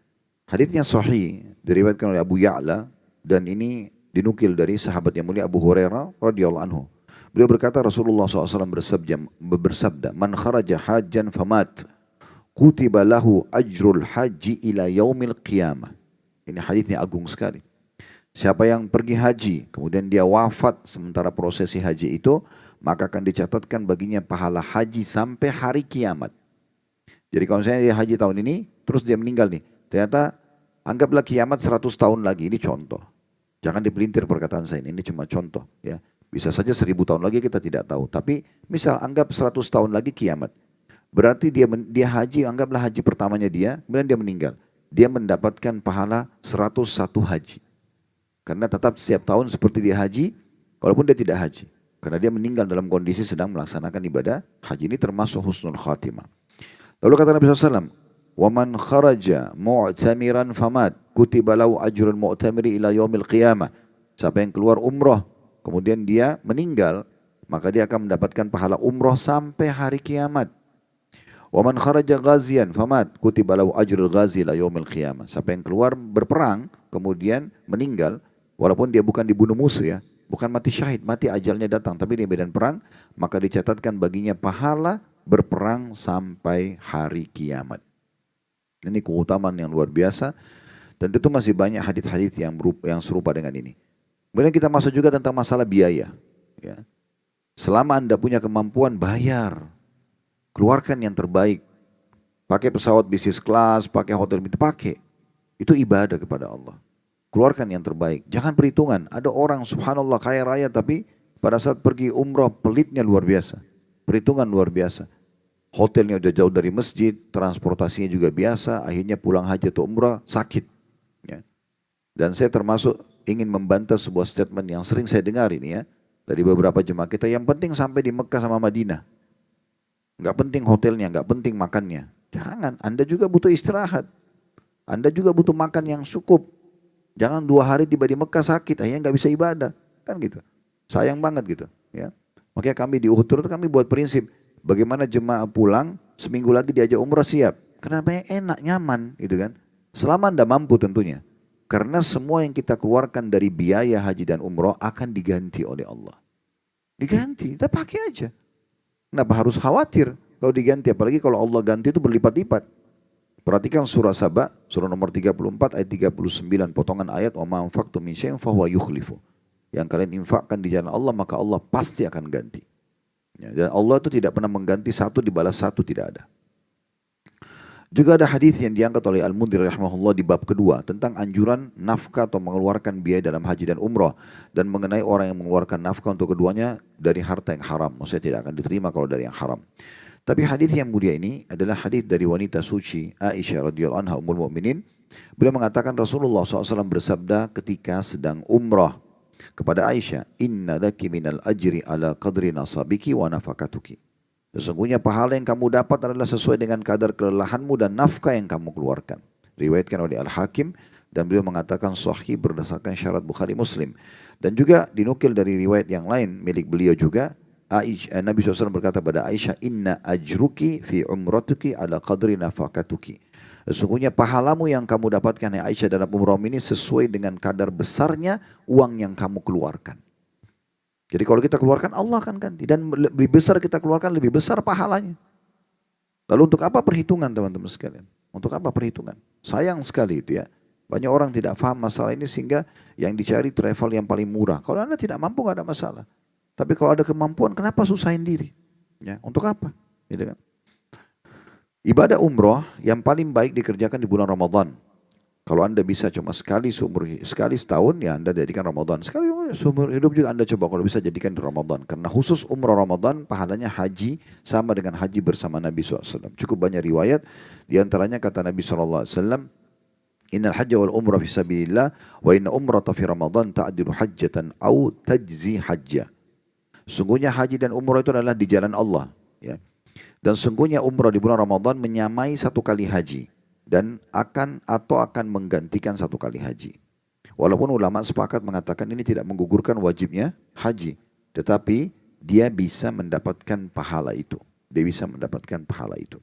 S2: Hadisnya sahih diriwayatkan oleh Abu Ya'la. Dan ini dinukil dari sahabat yang mulia Abu Hurairah radhiyallahu anhu. Beliau berkata Rasulullah SAW bersabda, "Man kharaja hajjan famat, kutiba lahu ajrul haji ila yaumil qiyamah." Ini hadisnya agung sekali. Siapa yang pergi haji, kemudian dia wafat sementara prosesi haji itu, maka akan dicatatkan baginya pahala haji sampai hari kiamat. Jadi kalau misalnya dia haji tahun ini, terus dia meninggal nih, ternyata anggaplah kiamat 100 tahun lagi, ini contoh. Jangan dipelintir perkataan saya ini cuma contoh. Ya. Bisa saja 1000 tahun lagi kita tidak tahu. Tapi misal anggap 100 tahun lagi kiamat. Berarti dia haji, anggaplah haji pertamanya dia, kemudian dia meninggal. Dia mendapatkan pahala 101 haji. Karena tetap setiap tahun seperti dia haji, Kalaupun dia tidak haji. Karena dia meninggal dalam kondisi sedang melaksanakan ibadah haji. Ini termasuk husnul khatimah. Lalu kata Nabi SAW, وَمَنْ خَرَجَ مُعْتَمِرًا فَمَاتْ كُتِبَ لَهُ أَجْرُ الْمُعْتَمِرِ إِلَى يَوْمِ الْقِيَامَةِ. Siapa yang keluar umrah, kemudian dia meninggal, maka dia akan mendapatkan pahala umrah sampai hari kiamat. وَمَنْ خَرَجَ غَازِيًا فَمَاتْ كُتِبَ لَهُ أَجْرُ الْغَازِي إِلَى يَوْمِ الْقِيَامَةِ. Siapa yang keluar berperang, kemudian meninggal, walaupun dia bukan dibunuh musuh ya, bukan mati syahid, mati ajalnya datang, tapi di medan perang, maka dicatatkan baginya pahala berperang sampai hari kiamat. Ini keutamaan yang luar biasa, dan tentu masih banyak hadits-hadits yang serupa dengan ini. Kemudian kita masuk juga tentang masalah biaya. Ya. Selama Anda punya kemampuan, bayar. Keluarkan yang terbaik. Pakai pesawat bisnis kelas, pakai hotel, pakai. Itu ibadah kepada Allah. Keluarkan yang terbaik. Jangan perhitungan. Ada orang subhanallah kaya raya tapi pada saat pergi umrah pelitnya luar biasa. Perhitungan luar biasa. Hotelnya udah jauh dari masjid, transportasinya juga biasa, akhirnya pulang haji atau umrah sakit. Ya. Dan saya termasuk ingin membantah sebuah statement yang sering saya dengar ini ya. Dari beberapa jemaah kita, yang penting sampai di Mekah sama Madinah. Nggak penting hotelnya, nggak penting makannya. Jangan, Anda juga butuh istirahat. Anda juga butuh makan yang cukup. Jangan 2 hari tiba di Mekah sakit, akhirnya nggak bisa ibadah. Kan gitu. Sayang banget gitu. Ya. Makanya kami di Uhud kami buat prinsip. Bagaimana jemaah pulang, seminggu lagi diajak umrah siap. Kenapa enak, nyaman gitu kan. Selama Anda mampu tentunya. Karena semua yang kita keluarkan dari biaya haji dan umrah akan diganti oleh Allah. Diganti, kita pakai aja. Kenapa harus khawatir kalau diganti? Apalagi kalau Allah ganti itu berlipat-lipat. Perhatikan surah Saba, surah nomor 34 ayat 39, potongan ayat wa ma anfaqtum min syai'in fahuwa yukhlifu. Yang kalian infakkan di jalan Allah maka Allah pasti akan ganti. Ya, dan Allah itu tidak pernah mengganti satu dibalas satu, tidak ada. Juga ada hadis yang diangkat oleh Al-Mundhir rahimahullah di bab kedua tentang anjuran nafkah atau mengeluarkan biaya dalam haji dan umrah dan mengenai orang yang mengeluarkan nafkah untuk keduanya dari harta yang haram. Maksudnya tidak akan diterima kalau dari yang haram. Tapi hadis yang mulia ini adalah hadis dari wanita suci Aisyah radhiyallahu anha ummul mukminin. Beliau mengatakan Rasulullah SAW bersabda ketika sedang umrah kepada Aisyah, inna laki minal ajri ala qadri nasabiki wa nafakatuki. Sesungguhnya pahala yang kamu dapat adalah sesuai dengan kadar kelelahanmu dan nafkah yang kamu keluarkan. Riwayatkan oleh Al-Hakim dan beliau mengatakan sahih berdasarkan syarat Bukhari Muslim. Dan juga dinukil dari riwayat yang lain milik beliau juga, Nabi SAW berkata pada Aisyah, inna ajruki fi umratuki ala qadri nafakatuki. Sesungguhnya pahalamu yang kamu dapatkan ya Aisyah dalam umrah ini sesuai dengan kadar besarnya uang yang kamu keluarkan. Jadi kalau kita keluarkan Allah akan ganti. Dan lebih besar kita keluarkan lebih besar pahalanya. Lalu untuk apa perhitungan teman-teman sekalian? Untuk apa perhitungan? Sayang sekali itu ya. Banyak orang tidak paham masalah ini sehingga yang dicari travel yang paling murah. Kalau Anda tidak mampu nggak ada masalah. Tapi kalau ada kemampuan kenapa susahin diri? Ya, untuk apa? Gitu kan? Ibadah umroh yang paling baik dikerjakan di bulan Ramadan. Kalau Anda bisa cuma sekali setahun, ya Anda jadikan Ramadan. Sekali seumur hidup juga Anda coba kalau bisa jadikan di Ramadan. Karena khusus umroh Ramadan pahalanya haji sama dengan haji bersama Nabi SAW. Cukup banyak riwayat. Di antaranya kata Nabi SAW, innal hajja wal umrah fi sabilillah wa inna umrata fi Ramadan ta'dilu hajjatan au tajzi hajjah. Sungguhnya haji dan umrah itu adalah di jalan Allah. Ya. Dan sungguhnya umrah di bulan Ramadan menyamai 1 kali haji. Dan akan menggantikan 1 kali haji. Walaupun ulama sepakat mengatakan ini tidak menggugurkan wajibnya haji. Tetapi dia bisa mendapatkan pahala itu. Dia bisa mendapatkan pahala itu.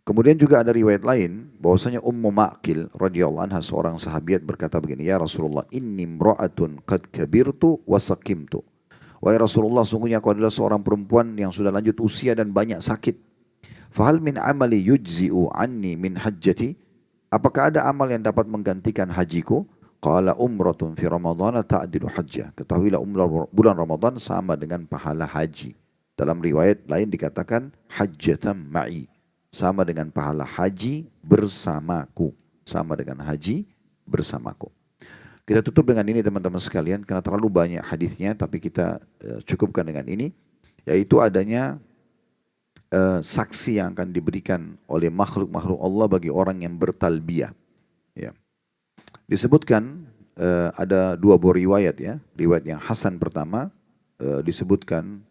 S2: Kemudian juga ada riwayat lain bahwasanya Ummu Ma'qil radhiyallahu anha seorang sahabiat berkata begini, ya Rasulullah inni imra'atun qad kabirtu wa saqimtu. Wahai Rasulullah, sungguhnya aku adalah seorang perempuan yang sudah lanjut usia dan banyak sakit. Fahal min amali yujzi'u anni min hajjati? Apakah ada amal yang dapat menggantikan hajiku? Qala umratun fi ramadhana ta'dilu hajjah. Ketahuilah umrah bulan Ramadan sama dengan pahala haji. Dalam riwayat lain dikatakan hajjatan ma'i. Sama dengan pahala haji bersamaku. Sama dengan haji bersamaku. Kita tutup dengan ini teman-teman sekalian karena terlalu banyak hadisnya, tapi kita cukupkan dengan ini, yaitu adanya saksi yang akan diberikan oleh makhluk-makhluk Allah bagi orang yang bertalbiyah. Ya. Disebutkan ada dua buah riwayat ya. Riwayat yang Hasan pertama disebutkan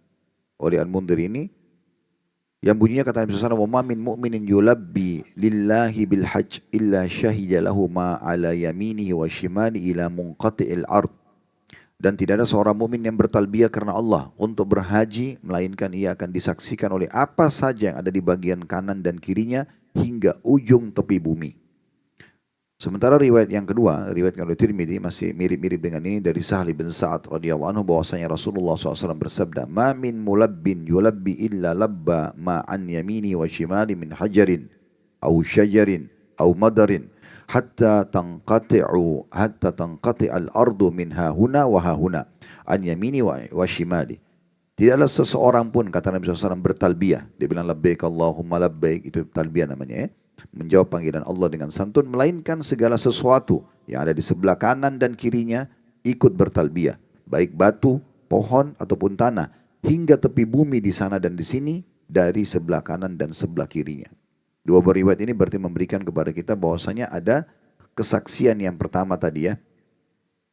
S2: oleh Al-Mundhir ini yang bunyinya kata Nabi SAW, "Wa ma min mu'minin yulabbi lillahi bil hajj illa syahida lahu ma ala yaminihi wa shimali ila munqati'il ard." Dan tidak ada seorang mukmin yang bertalbiyah karena Allah untuk berhaji, melainkan ia akan disaksikan oleh apa saja yang ada di bagian kanan dan kirinya hingga ujung tepi bumi. Sementara riwayat yang kedua, riwayat oleh Tirmidzi masih mirip-mirip dengan ini dari Sahal bin Sa'ad radhiyallahu anhu bahwasanya Rasulullah SAW bersabda, "Ma min mulabbin yulabbi illa labba ma an yamini wa shimali min hajarin au syajarin au madarin hatta tanqati al-ardu min hahuna wa hahuna an yamini wa shimali." Tidaklah seseorang pun, kata Nabi SAW, bertalbiyah. Dia bilang labbaik Allahumma labbaik, itu talbiyah namanya ya. Menjawab panggilan Allah dengan santun, melainkan segala sesuatu yang ada di sebelah kanan dan kirinya ikut bertalbiyah. Baik batu, pohon, ataupun tanah. Hingga tepi bumi di sana dan di sini dari sebelah kanan dan sebelah kirinya. Dua riwayat ini berarti memberikan kepada kita bahwasanya ada kesaksian yang pertama tadi ya.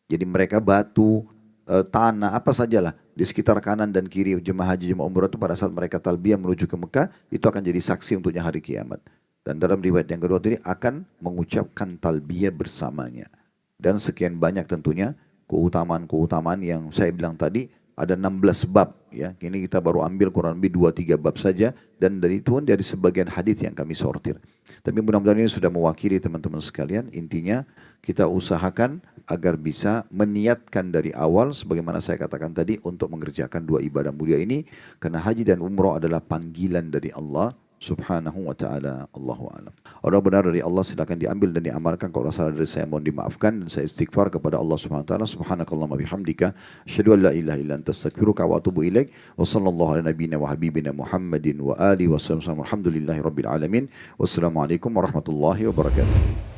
S2: Jadi mereka batu, tanah, apa sajalah di sekitar kanan dan kiri jemaah haji jemaah umrah itu pada saat mereka talbiyah menuju ke Mekah itu akan jadi saksi untuknya hari kiamat. Dan dalam riwayat yang kedua tadi akan mengucapkan talbiyah bersamanya. Dan sekian banyak tentunya keutamaan-keutamaan yang saya bilang tadi ada 16 bab ya. Ini kita baru ambil kurang lebih 2-3 bab saja dan dari itu dari sebagian hadis yang kami sortir. Tapi mudah-mudahan ini sudah mewakili teman-teman sekalian. Intinya kita usahakan agar bisa meniatkan dari awal sebagaimana saya katakan tadi untuk mengerjakan dua ibadah mulia ini karena haji dan umrah adalah panggilan dari Allah Subhanahu wa ta'ala. Allahu a'lam. Orang benar dari Allah silakan diambil dan diamalkan. Kalau salah dari saya mohon dimaafkan dan saya istighfar kepada Allah Subhanahu wa ta'ala. Subhanakallahumma bihamdika asyhadu an la ilaha illa anta astaghfiruka wa atubu ilaik. Wa sallallahu ala nabiyyina wa habibina Muhammadin wa alihi wa sallam. Alhamdulillahi rabbil alamin. Wassalamualaikum warahmatullahi wabarakatuh.